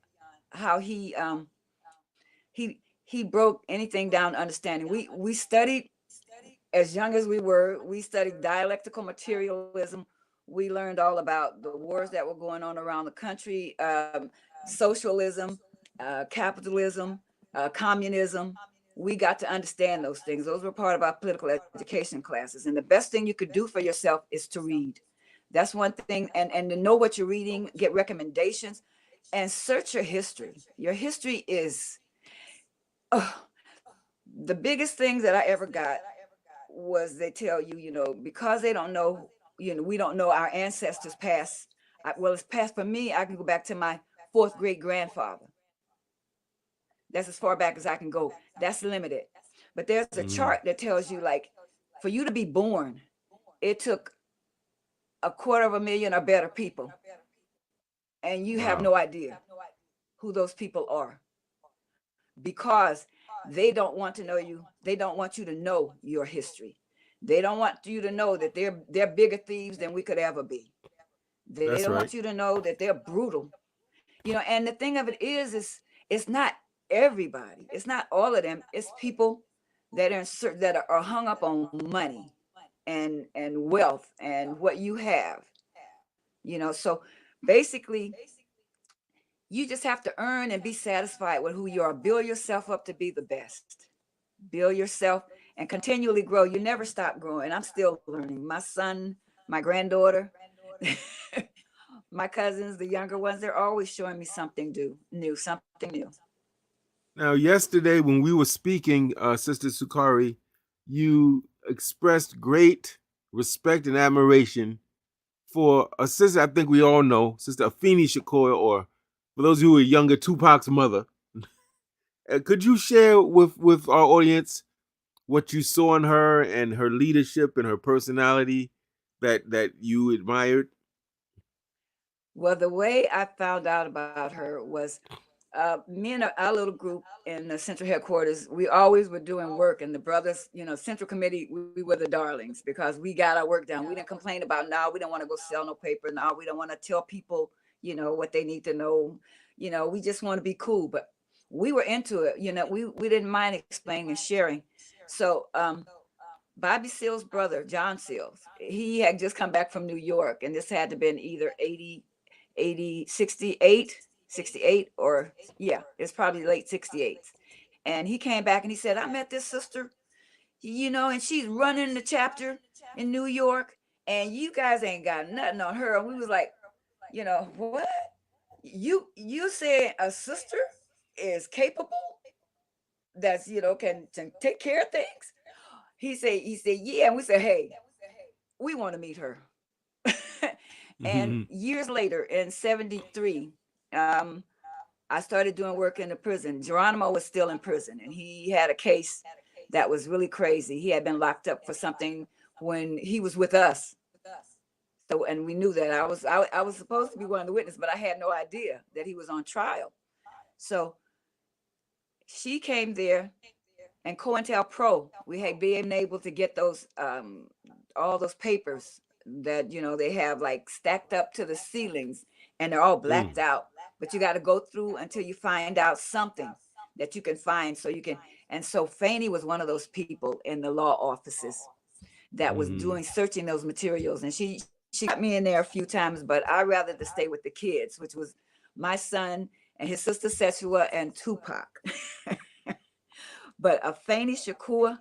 how he broke anything down to understanding. We studied as young as we were. We studied dialectical materialism. We learned all about the wars that were going on around the country, socialism, capitalism, communism. We got to understand those things. Those were part of our political education classes. And the best thing you could do for yourself is to read. That's one thing. And to know what you're reading, get recommendations, and search your history. Your history is the biggest things that I ever got was they tell you, because they don't know, we don't know our ancestors past. Well, it's past for me. I can go back to my fourth great grandfather. That's as far back as I can go. That's limited. But there's a chart that tells you, like, for you to be born, it took 250,000 or better people. And you have Wow. no idea who those people are because they don't want to know you. They don't want you to know your history. They don't want you to know that they're bigger thieves than we could ever be. They don't That's want right. you to know that they're brutal. And the thing of it is it's not everybody. It's not all of them. It's people that are hung up on money and wealth and what you have. So basically you just have to earn and be satisfied with who you are. Build yourself up to be the best. Build yourself and continually grow. You never stop growing. I'm still learning. My son, my granddaughter, my cousins, the younger ones, they're always showing me something new, something new. Now, yesterday when we were speaking, Sister Sukari, you expressed great respect and admiration for a sister I think we all know, Sister Afeni Shakur, or for those who are younger, Tupac's mother. Could you share with our audience what you saw in her and her leadership and her personality that you admired? Well, the way I found out about her was me and our little group in the central headquarters, we always were doing work, and the brothers, central committee, we were the darlings because we got our work done. We didn't complain about, no, we don't want to go sell no paper. No, we don't want to tell people, what they need to know. We just want to be cool. But we were into it. We didn't mind explaining and sharing. So Bobby Seale's brother, John Seals, he had just come back from New York, and this had to have been either 68, or yeah, it's probably late 68. And he came back and he said, I met this sister, and she's running the chapter in New York, and you guys ain't got nothing on her. And we was like, what? You said a sister is capable, that's can take care of things? He said, yeah. And we said, hey, we want to meet her. And Mhm. years later, in 73, um, I started doing work in the prison. Geronimo was still in prison, and he had a case that was really crazy. He had been locked up for something when he was with us. So, and we knew that I was supposed to be one of the witnesses, but I had no idea that he was on trial. So she came there, and COINTELPRO, we had been able to get those all those papers that they have like stacked up to the ceilings, and they're all blacked Mm. out. But you got to go through until you find out something that you can find, so you can. And so Faney was one of those people in the law offices that was Mhm. doing searching those materials, and she got me in there a few times, but I rather to stay with the kids, which was my son and his sister Seshua and Tupac. But Afeni Shakur,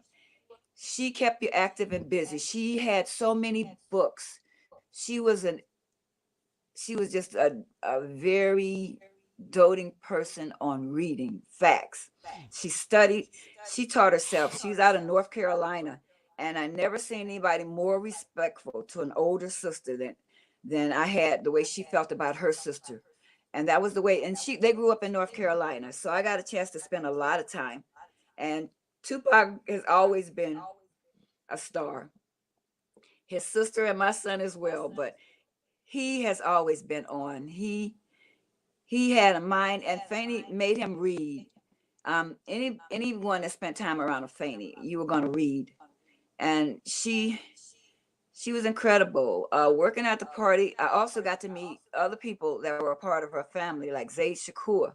she kept you active and busy. She had so many books. She was an she was just a very doting person on reading facts. She studied, she taught herself. She's out of North Carolina. And I never seen anybody more respectful to an older sister than I had, the way she felt about her sister. And that was the way, and they grew up in North Carolina. So I got a chance to spend a lot of time. And Tupac has always been a star. His sister and my son as well, but he has always been on. He had a mind, and Faney made him read. Anyone that spent time around a Faney, you were going to read. And she was incredible. Working at the party, I also got to meet other people that were a part of her family, like Zayd Shakur,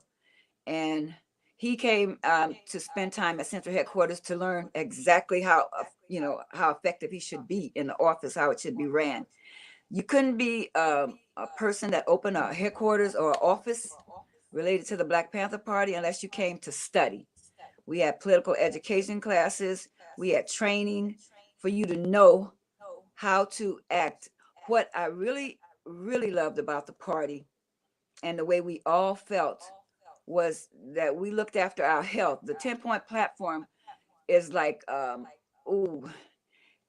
and he came to spend time at Central Headquarters to learn exactly how how effective he should be in the office, how it should be ran. You couldn't be a person that opened a headquarters or office related to the Black Panther Party unless you came to study. We had political education classes. We had training for you to know how to act. What I really, really loved about the party and the way we all felt was that we looked after our health. The 10-point platform is like, ooh,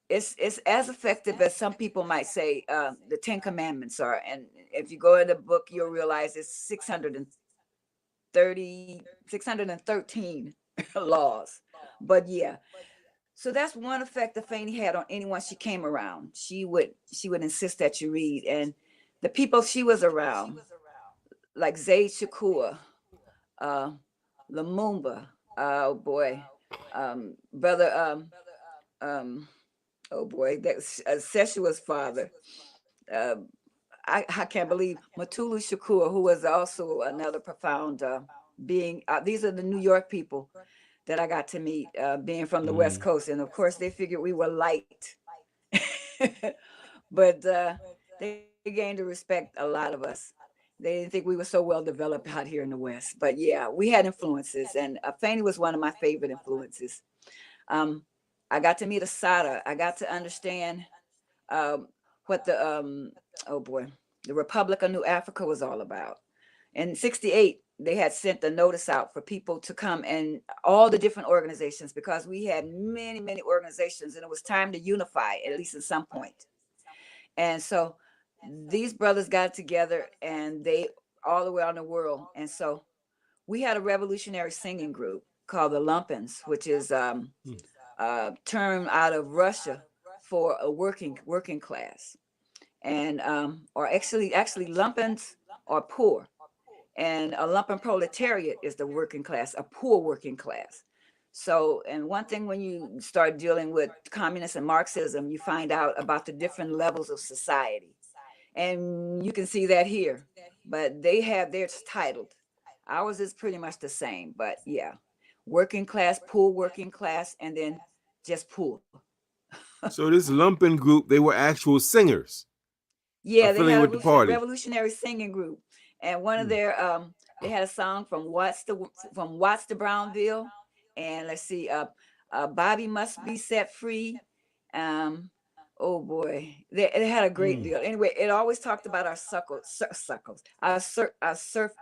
it's as effective as some people might say the 10 commandments are. And if you go in the book, you'll realize it's 613 laws. But yeah, so that's one effect that Fanny had on anyone she came around. She would insist that you read. And the people she was around, like Zayd Shakur, uh, Lumumba, oh boy, brother, um, oh boy, that's Seshua's father. Uh, I can't believe Matulu Shakur, who was also another profound being. These are the New York people that I got to meet, being from the West Mhm. Coast, and of course they figured we were light, but they gained to respect a lot of us. They didn't think we were so well developed out here in the West, but yeah, we had influences, and Fanny was one of my favorite influences. Um, I got to meet Asada. I got to understand um, what oh boy, the Republic of New Africa was all about. In 68, they had sent the notice out for people to come, and all the different organizations, because we had many, many organizations, and it was time to unify, at least at some point. And so these brothers got together, and they all the way around the world. And so we had a revolutionary singing group called the Lumpins, which is a term out of Russia for a working class, and or actually lumpins are poor, and a lumpen proletariat is the working class, a poor working class. So, and one thing, when you start dealing with communism and Marxism, you find out about the different levels of society. And you can see that here, but they have theirs titled. Ours is pretty much the same, but yeah, working class, poor working class, and then just poor. So this lumping group, they were actual singers Yeah, they affiliated had with the a party. revolutionary singing group, and one of Mm. their they had a song from Watts to Brownville, and let's see, Bobby must be set free. Um, oh boy, they had a great Mm. deal. Anyway, it always talked about our suckles, our surf.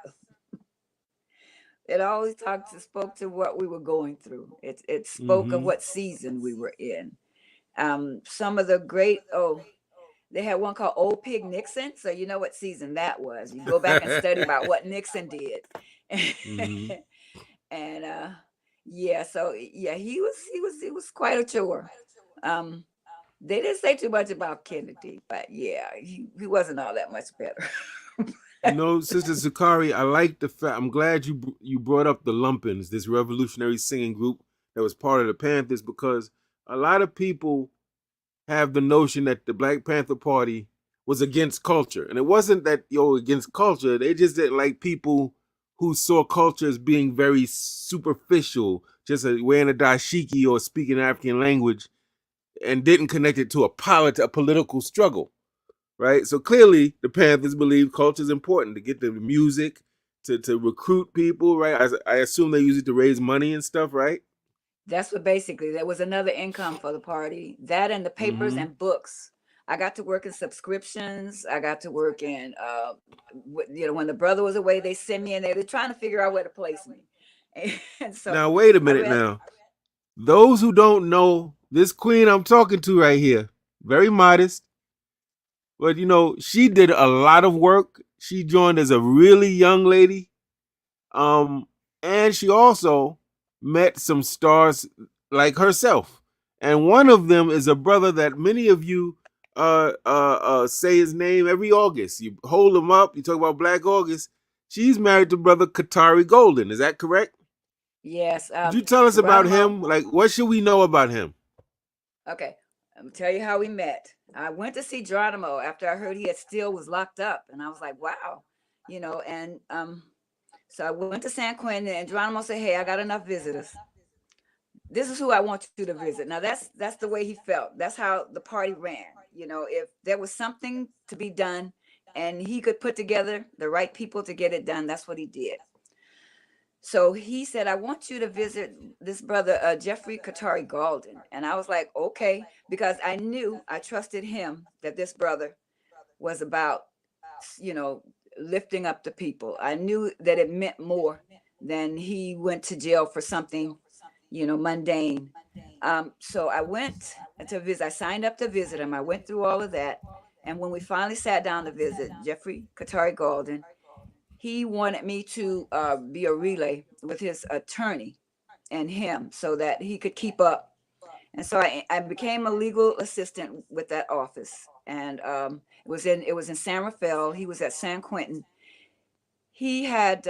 It always spoke to what we were going through. It spoke of Mm-hmm. what season we were in. Some of the great they had one called Old Pig Nixon, so you know what season that was. You go back and study about what Nixon did, Mm-hmm. and yeah, so yeah, he was quite a chore. Um, they didn't say too much about Kennedy, but yeah, he wasn't all that much better. You know, Sister Sukari, I like the fact. I'm glad you brought up the Lumpins, this revolutionary singing group that was part of the Panthers, because a lot of people have the notion that the Black Panther Party was against culture, and it wasn't that against culture. They just didn't like people who saw culture as being very superficial, just wearing a dashiki or speaking African language, and didn't connect it to a political struggle. Right? So clearly the Panthers believe culture is important to get the music, to recruit people, right? I assume they use it to raise money and stuff, right? That's what basically there was another income for the party. That and the papers Mm-hmm. and books. I got to work in subscriptions. I got to work in, when the brother was away, they sent me in there. They're trying to figure out where to place me. And so Now wait a I minute read, now. Those who don't know this queen I'm talking to right here, very modest, but she did a lot of work. She joined as a really young lady. Um, and she also met some stars like herself. And one of them is a brother that many of you say his name every August. You hold him up, you talk about Black August. She's married to brother Khatari Gaulden. Is that correct? yes, Could you tell us about Geronimo. him? Like, what should we know about him? Okay, I'm gonna tell you how we met. I went to see Geronimo after I heard he had still was locked up, and I was like, wow, and so I went to San Quentin, and Geronimo said, "Hey, I got enough visitors. This is who I want you to visit." Now that's the way he felt. That's how the party ran. If there was something to be done and he could put together the right people to get it done, that's what he did. So he said, "I want you to visit this brother, Jeffery Khatari Gaulden." And I was like, okay, because I trusted him that this brother was about, you know, lifting up the people. I knew that it meant more than he went to jail for something, mundane. So I went to visit. I signed up to visit him. I went through all of that. And when we finally sat down to visit Jeffrey Khatari Gaulden, he wanted me to be a relay with his attorney and him so that he could keep up. And so I became a legal assistant with that office. And it was in San Rafael. He was at San Quentin. He had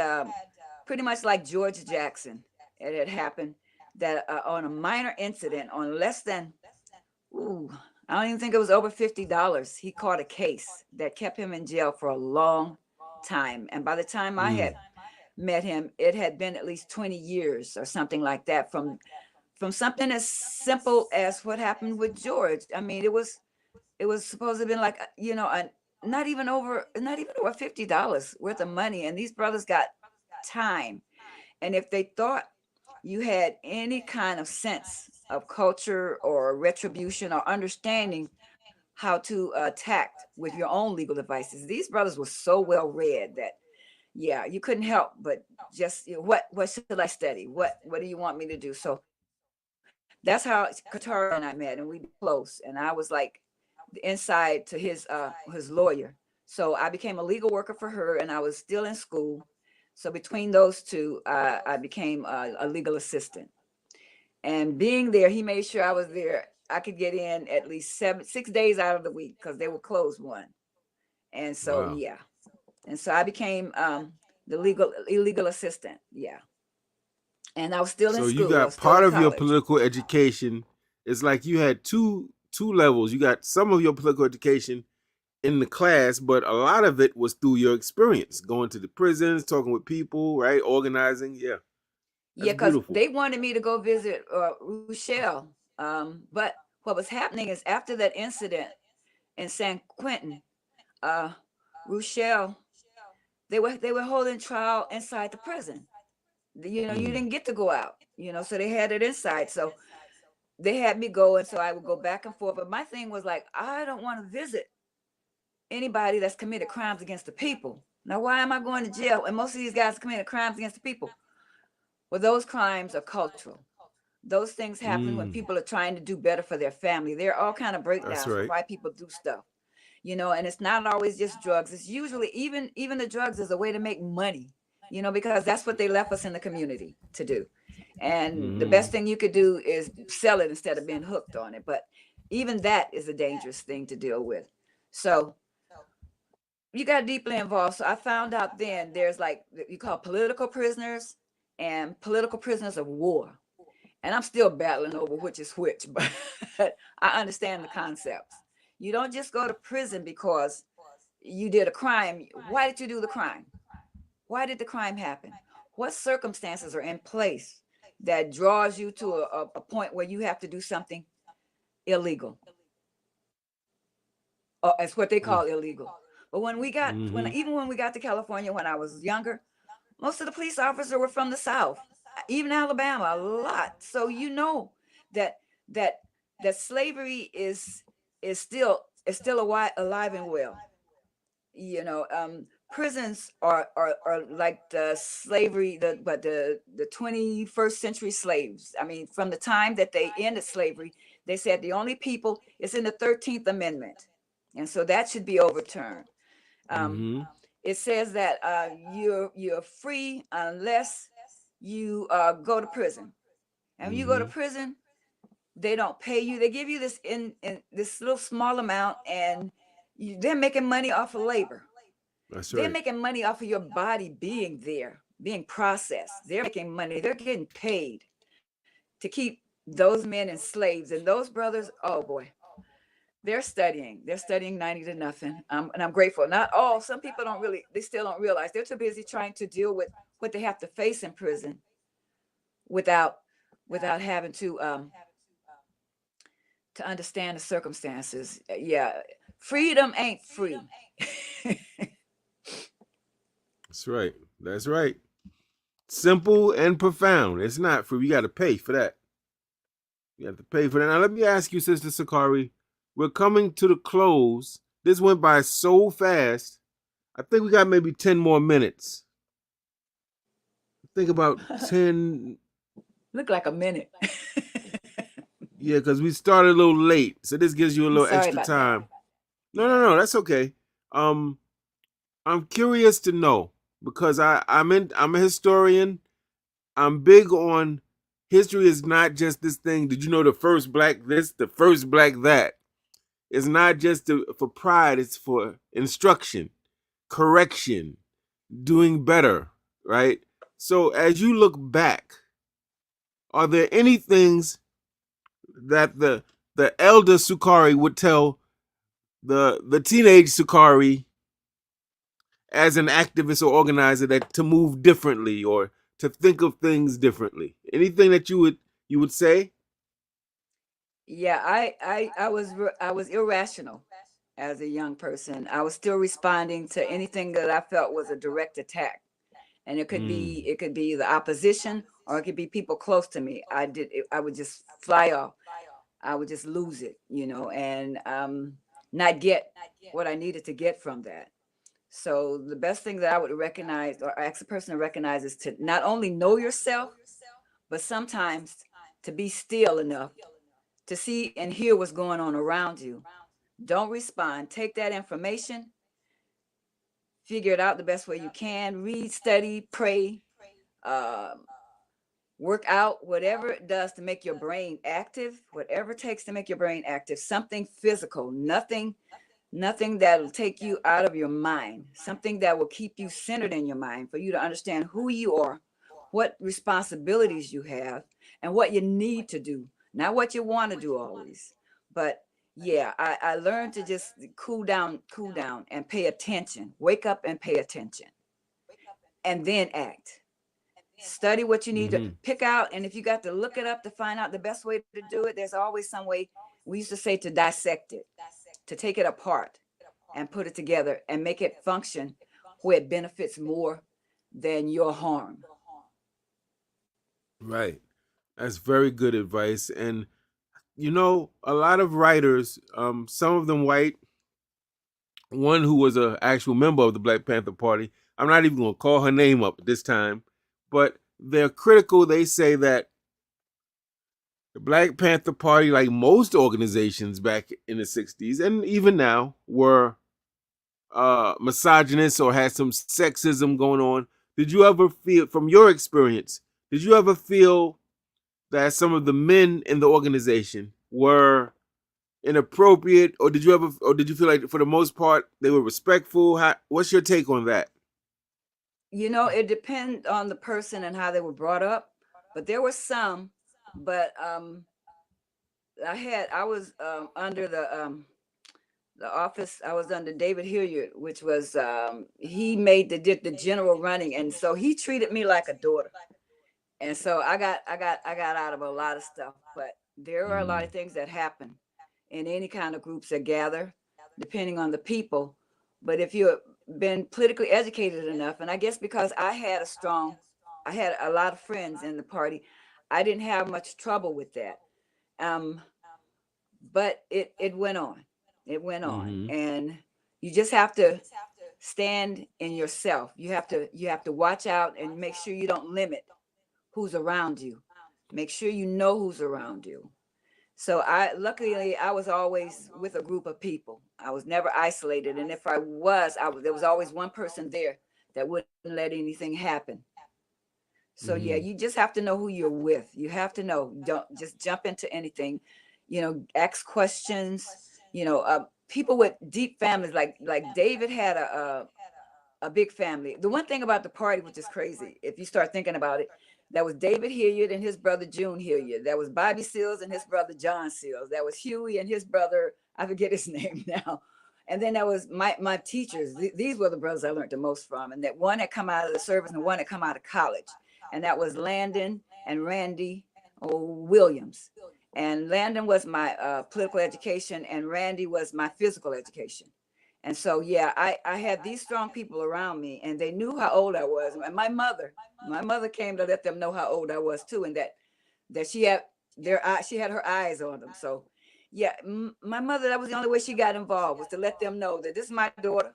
pretty much like George Jackson. It had happened that on a minor incident on less than, ooh, I don't even think it was over $50. He caught a case that kept him in jail for a long time. And by the time I Mm. had met him, it had been at least 20 years or something like that from something as simple as what happened with George. I mean, it was supposed to have been like, not even over $50 worth of money. And these brothers got time. And if they thought you had any kind of sense of culture or retribution or understanding how to attack with your own legal devices, these brothers were so well read that, yeah, you couldn't help but just, what should I study? What do you want me to do? So that's how Qatar and I met, and we became close. And I was like the inside to his lawyer. So I became a legal worker for her, and I was still in school. So between those two, I became a legal assistant. And being there, he made sure I was there. I could get in at least 6 days out of the week because they were closed one. And so, Wow. yeah. And so I became the illegal assistant. Yeah. And I was still in So you school. I was got still part in of your college. political education. It's like you had two levels. You got some of your political education in the class, but a lot of it was through your experience, going to the prisons, talking with people, right? Organizing. Yeah. That's Yeah, because beautiful. they wanted me to go visit Rochelle. But what was happening is after that incident in San Quentin, uh, Rochelle, they were holding trial inside the prison. You Mm. didn't get to go out. So they had it inside. So they had me go, and so I would go back and forth. But my thing was like, I don't want to visit anybody that's committed crimes against the people. Now, why am I going to jail? And most of these guys committed crimes against the people. Well, those crimes are cultural. Those things happen when people are trying to do better for their family. There are all kind of That's breakdowns for right. why people do stuff, and it's not always just drugs. It's usually even the drugs is a way to make money, because that's what they left us in the community to do. And the best thing you could do is sell it instead of being hooked on it. But even that is a dangerous thing to deal with. So you got deeply involved. So I found out then there's like you call political prisoners and political prisoners of war. And I'm still battling over which is which, but I understand the concepts. You don't just go to prison because you did a crime. Why did you do the crime? Why did the crime happen? What circumstances are in place that draws you to a point where you have to do something illegal? Or it's what they call illegal. But even when we got to California when I was younger, most of the police officers were from the South, even Alabama, a lot. So that that that slavery is still alive and well. Prisons are like the slavery, the 21st century slaves. I mean, from the time that they ended slavery, they said the only people is in the 13th Amendment, and so that should be overturned. Um, it says that you're free unless you go to prison. And when you go to prison, they don't pay you. They give you this in this little small amount, and they're making money off of labor. That's They're right. making money off of your body being there, being processed. They're making money. They're getting paid to keep those men and slaves. And those brothers, oh boy, they're studying. They're studying 90 to nothing. And I'm grateful. Not all, some people they still don't realize. They're too busy trying to deal with what they have to face in prison without having to understand the circumstances. Yeah. Freedom ain't free. That's right. That's right. Simple and profound. It's not free. You got to pay for that. You have to pay for that. Now, let me ask you, Sister Sukari, we're coming to the close. This went by so fast. I think we got maybe 10 more minutes. Think about 10. Look like a minute. Yeah, because we started a little late. So this gives you a little Sorry extra about time. that. No, that's okay. I'm curious to know because I'm a historian. I'm big on history is not just this thing. Did you know the first black this, the first black that? It's not just for pride, it's for instruction, correction, doing better, right? So as you look back, are there any things that the elder Sukari would tell the teenage Sukari as an activist or organizer that to move differently or to think of things differently? Anything that you would say? Yeah, I was irrational as a young person. I was still responding to anything that I felt was a direct attack. And it could be the opposition or it could be people close to me. I would just fly off. I would just lose it, and not get what I needed to get from that. So the best thing that I would recognize or ask a person to recognize is to not only know yourself, but sometimes to be still enough to see and hear what's going on around you. Don't respond. Take that information, figure it out the best way you can, read, study, pray, um, work out, whatever it does to make your brain active, whatever it takes to make your brain active, something physical, nothing that'll take you out of your mind, something that will keep you centered in your mind for you to understand who you are, what responsibilities you have, and what you need to do, not what you want to do always. But yeah, I learned to just cool down and pay attention, wake up and pay attention, and then act. Study what you need to pick out. And if you got to look it up to find out the best way to do it, there's always some way. We used to say to dissect it, to take it apart and put it together and make it function where it benefits more than your harm. Right. That's very good advice. And a lot of writers, some of them white, one who was an actual member of the Black Panther Party. I'm not even going to call her name up at this time, but they're critical. They say that the Black Panther Party, like most organizations back in the 60s and even now, were misogynist or had some sexism going on. Did you ever feel, from your experience, did you ever feel that some of the men in the organization were inappropriate, or did you feel like for the most part they were respectful? What's your take on that? It depends on the person and how they were brought up, but there were some. But I was under the office. I was under David Hilliard, which was he did the general running, and so he treated me like a daughter. And so I got out of a lot of stuff. But there are a lot of things that happen in any kind of groups that gather, depending on the people. But if you've been politically educated enough, and I guess because I had a lot of friends in the party, I didn't have much trouble with that. But it went on. It went on. And you just have to stand in yourself. You have to watch out and make sure you don't limit who's around you. Make sure you know who's around you. So luckily I was always with a group of people. I was never isolated. And if I was, there was always one person there that wouldn't let anything happen. So yeah, you just have to know who you're with. You have to know. Don't just jump into anything. Ask questions. People with deep families, like David had a big family. The one thing about the party, which is crazy, if you start thinking about it, that was David Hilliard and his brother June Hilliard. That was Bobby Seals and his brother John Seals. That was Huey and his brother, I forget his name now. And then that was my teachers. These were the brothers I learned the most from. And that one had come out of the service and one had come out of college. And that was Landon and Randy Williams. And Landon was my political education and Randy was my physical education. And so, yeah, I had these strong people around me and they knew how old I was. And my mother came to let them know how old I was too. And that she had her eyes on them. So yeah, my mother, that was the only way she got involved, was to let them know that this is my daughter.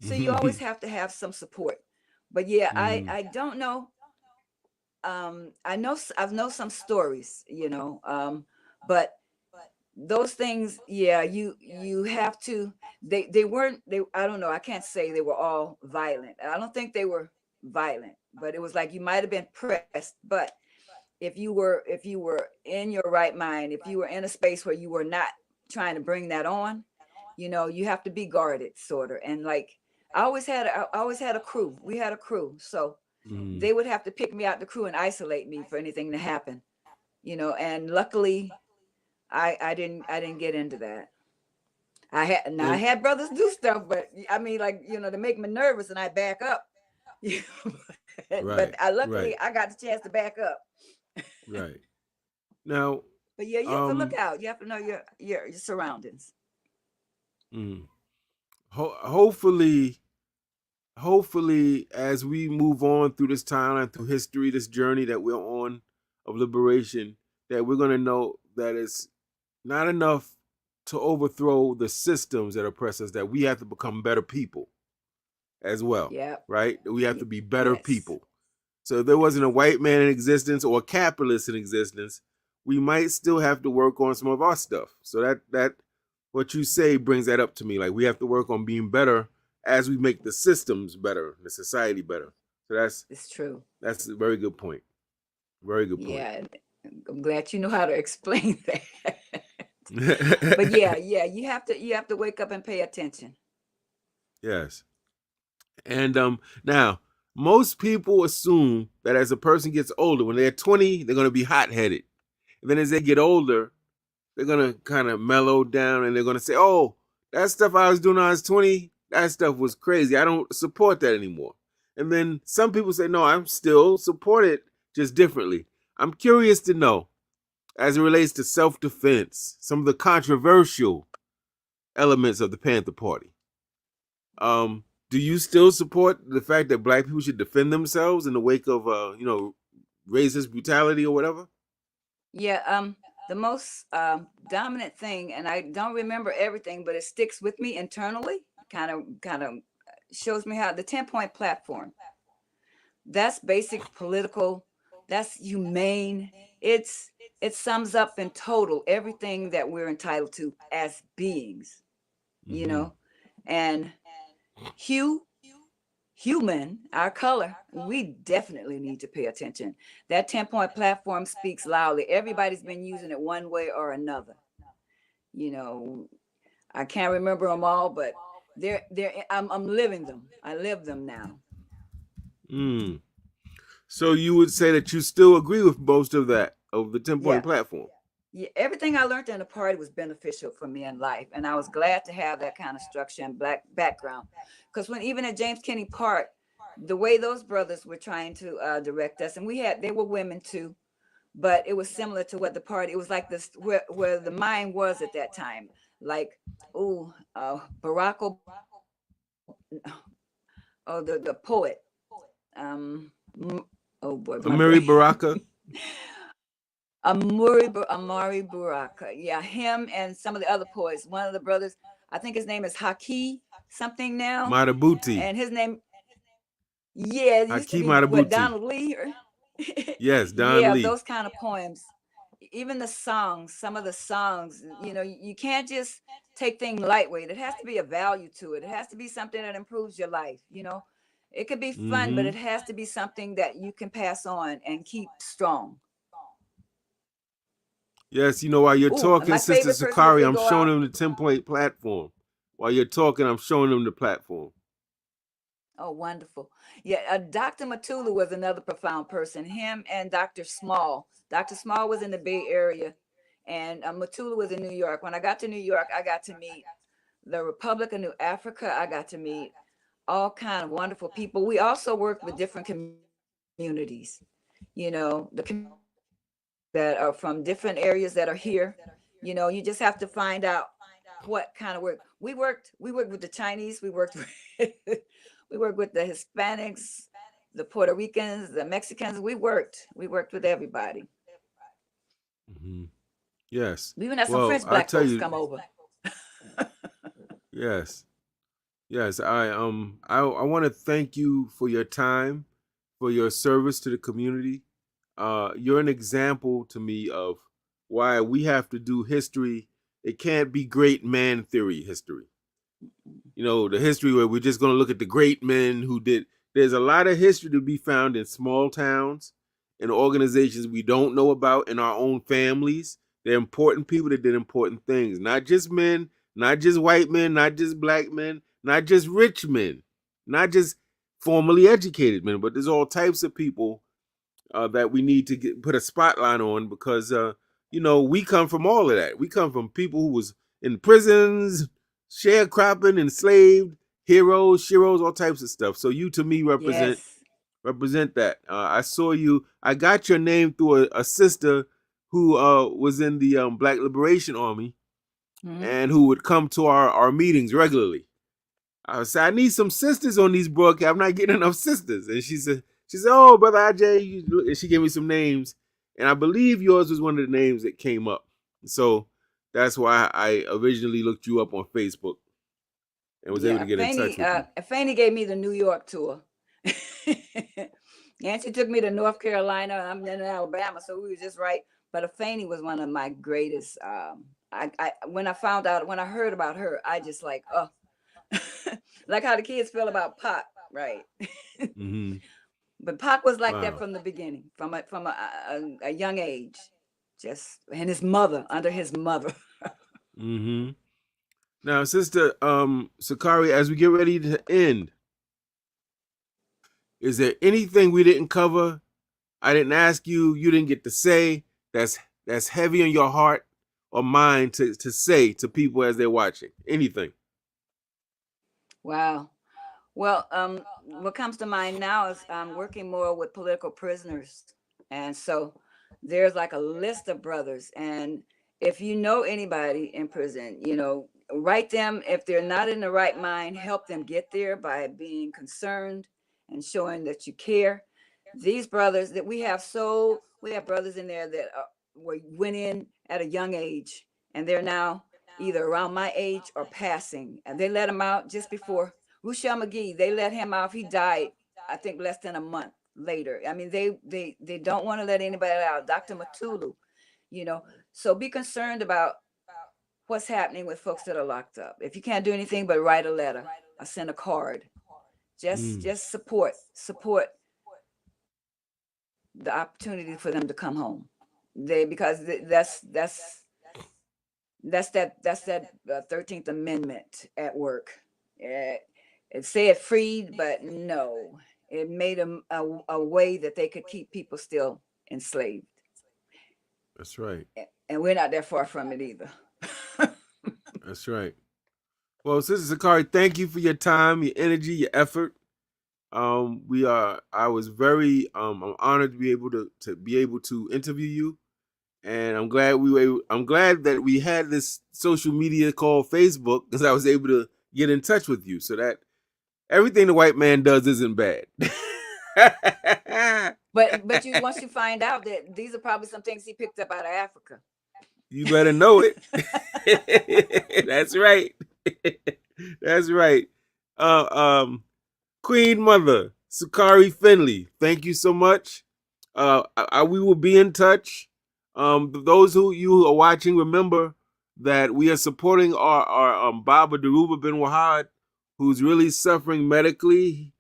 So you always have to have some support. But yeah, I don't know. I know some stories, but those things, yeah, you have to, they I don't know, I can't say they were all violent. I don't think they were violent, but it was like you might have been pressed. But if you were in your right mind, if you were in a space where you were not trying to bring that on, you have to be guarded, sort of. And like I always had a crew. We had a crew, so they would have to pick me out the crew and isolate me for anything to happen, and luckily I didn't get into that. I had brothers do stuff, but I mean, like, to make me nervous and I back up. But luckily I got the chance to back up. Right. Now, but yeah, you have to look out. You have to know your surroundings. Hopefully, as we move on through this timeline, through history, this journey that we're on of liberation, that we're going to know that it's not enough to overthrow the systems that oppress us, that we have to become better people as well. Yeah. Right? We have to be better people. So if there wasn't a white man in existence or a capitalist in existence, we might still have to work on some of our stuff. So that what you say brings that up to me. Like, we have to work on being better as we make the systems better, the society better. So it's true. That's a very good point. Very good point. Yeah, I'm glad you know how to explain that. But yeah, you have to wake up and pay attention. Yes. And now, most people assume that as a person gets older, when they're 20, they're going to be hot-headed. And then as they get older, they're going to kind of mellow down and they're going to say, oh, that stuff I was doing when I was 20, that stuff was crazy. I don't support that anymore. And then some people say, no, I'm still support it, just differently. I'm curious to know, as it relates to self-defense, some of the controversial elements of the Panther Party. Do you still support the fact that Black people should defend themselves in the wake of, racist brutality or whatever? Yeah, the most dominant thing, and I don't remember everything, but it sticks with me internally, kind of shows me how the 10-point platform. That's basic political, that's humane. It's it sums up in total everything that we're entitled to as beings, you Mm-hmm. know. And hue, human, our color, we definitely need to pay attention. That 10-point platform speaks loudly. Everybody's been using it one way or another. You know, I can't remember them all, but I'm living them. I live them now. Mm. So you would say that you still agree with most of that of the 10-point Yeah. platform. Yeah, everything I learned in the party was beneficial for me in life, and I was glad to have that kind of structure and black background. Because when even at James Kennedy Park, the way those brothers were trying to direct us, and they were women too, but it was similar to what the party. It was like this where the mind was at that time, like Barack the poet, um, oh boy, my Amiri brain. Baraka. Amari Buraka. Yeah, him and some of the other poets. One of the brothers, I think his name is Haki something now. Madabuti. And his name, yeah, it used to Hakeem be what, Madabuti. Donald Lee? Yes, Don Yeah, Lee. those kind of poems. Even the songs, some of the songs, you can't just take things lightweight. It has to be a value to it. It has to be something that improves your life. It could be fun, but Mm-hmm. it has to be something that you can pass on and keep strong. Yes, while you're Oh, and talking, my Sister favorite person before Sakari, we I'm go showing out. them the 10-point platform. While you're talking, I'm showing them the platform. Oh, wonderful. Yeah, Dr. Matulu was another profound person. Him and Dr. Small. Dr. Small was in the Bay Area, and Matulu was in New York. When I got to New York, I got to meet the Republic of New Africa. I got to meet all kind of wonderful people. We also worked with different communities, the that are from different areas that are here. You just have to find out what kind of work. We worked with the Chinese, we worked with we worked with the Hispanics, the Puerto Ricans, the Mexicans. We worked with everybody. Mm-hmm. Yes. We even had some Well, French I black tell folks you, come over. yes. Yes, I want to thank you for your time, for your service to the community. You're an example to me of why we have to do history. It can't be great man theory history. The history where we're just going to look at the great men who did. There's a lot of history to be found in small towns, in organizations we don't know about, in our own families. They're important people that did important things, not just men, not just white men, not just black men, not just rich men, not just formally educated men, but there's all types of people that we need to put a spotlight on because we come from all of that. We come from people who was in prisons, sharecropping, enslaved, heroes, sheroes, all types of stuff. So you to me represent Yes. that. I saw you. I got your name through a sister who was in the Black Liberation Army Mhm. and who would come to our meetings regularly. I said, I need some sisters on these broadcasts. I'm not getting enough sisters. And she said, oh, Brother IJ, and she gave me some names. And I believe yours was one of the names that came up. So that's why I originally looked you up on Facebook and was able to Yeah, get in touch with you. Afeni gave me the New York tour. Nancy took me to North Carolina, and I'm in Alabama, so we were just right. But Afeni was one of my greatest. When I heard about her, I just like, like how the kids feel about Pac, right? Mm-hmm. But Pac was like that Wow. from the beginning, from a young age, and his mother, under his mother. Mm-hmm. Now, Sister Sukari, as we get ready to end, is there anything we didn't cover? I didn't ask you, you didn't get to say that's heavy on your heart or mind to say to people as they're watching? Anything? Wow. Well, what comes to mind now is I'm working more with political prisoners. And so there's like a list of brothers. And if you know anybody in prison, write them. If they're not in the right mind, help them get there by being concerned and showing that you care. These brothers that we have brothers in there that went in at a young age, and they're now either around my age or passing. And they let them out just before Ruchell McGee. They let him out. He died, I think, less than a month later. I mean, they don't want to let anybody out. Dr. Matulu, so be concerned about what's happening with folks that are locked up. If you can't do anything but write a letter or send a card, just support the opportunity for them to come home. Because that's that 13th Amendment at work. It said freed, but no, it made them a way that they could keep people still enslaved. That's right. And we're not that far from it either. That's right. Well, Sister Sukari, thank you for your time, your energy, your effort. I was very I'm honored to be able to interview you, and I'm glad that we had this social media called Facebook, because I was able to get in touch with you, so that everything the white man does isn't bad. But once you find out that these are probably some things he picked up out of Africa, you better know it. That's right. That's right. Queen Mother Sukari Finley, thank you so much. We will be in touch. Those who are watching, remember that we are supporting our Baba Daruba bin Wahad, who's really suffering medically.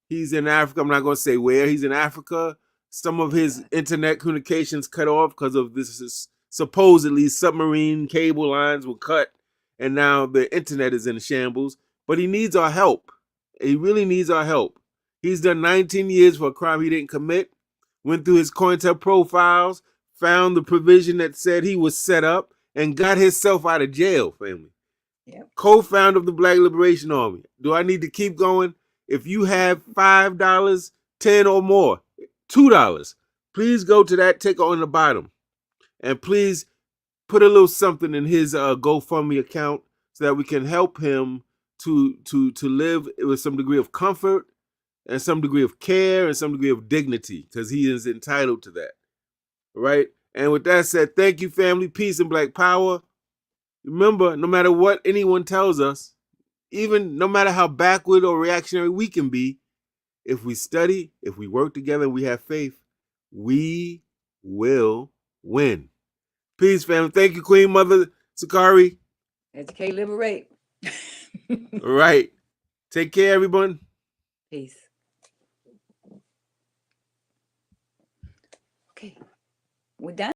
He's in Africa. I'm not going to say where. He's in Africa. Some of his internet communications cut off because of this. Supposedly submarine cable lines were cut, and now the internet is in shambles. But he needs our help. He really needs our help. He's done 19 years for a crime he didn't commit. Went through his COINTELPRO files, found the provision that said he was set up, and got himself out of jail, family. Yep. Co-founder of the Black Liberation Army. Do I need to keep going? If you have $5, 10 or more, $2, please go to that ticker on the bottom. And please put a little something in his GoFundMe account so that we can help him to live with some degree of comfort and some degree of care and some degree of dignity, because he is entitled to that. All right? And with that said, thank you, family. Peace and Black power. Remember, no matter what anyone tells us, even no matter how backward or reactionary we can be, if we study, if we work together, and we have faith, we will win. Peace, family. Thank you, Queen Mother Sukari. Educate, liberate. All right. Take care, everyone. Peace. Okay. We're done.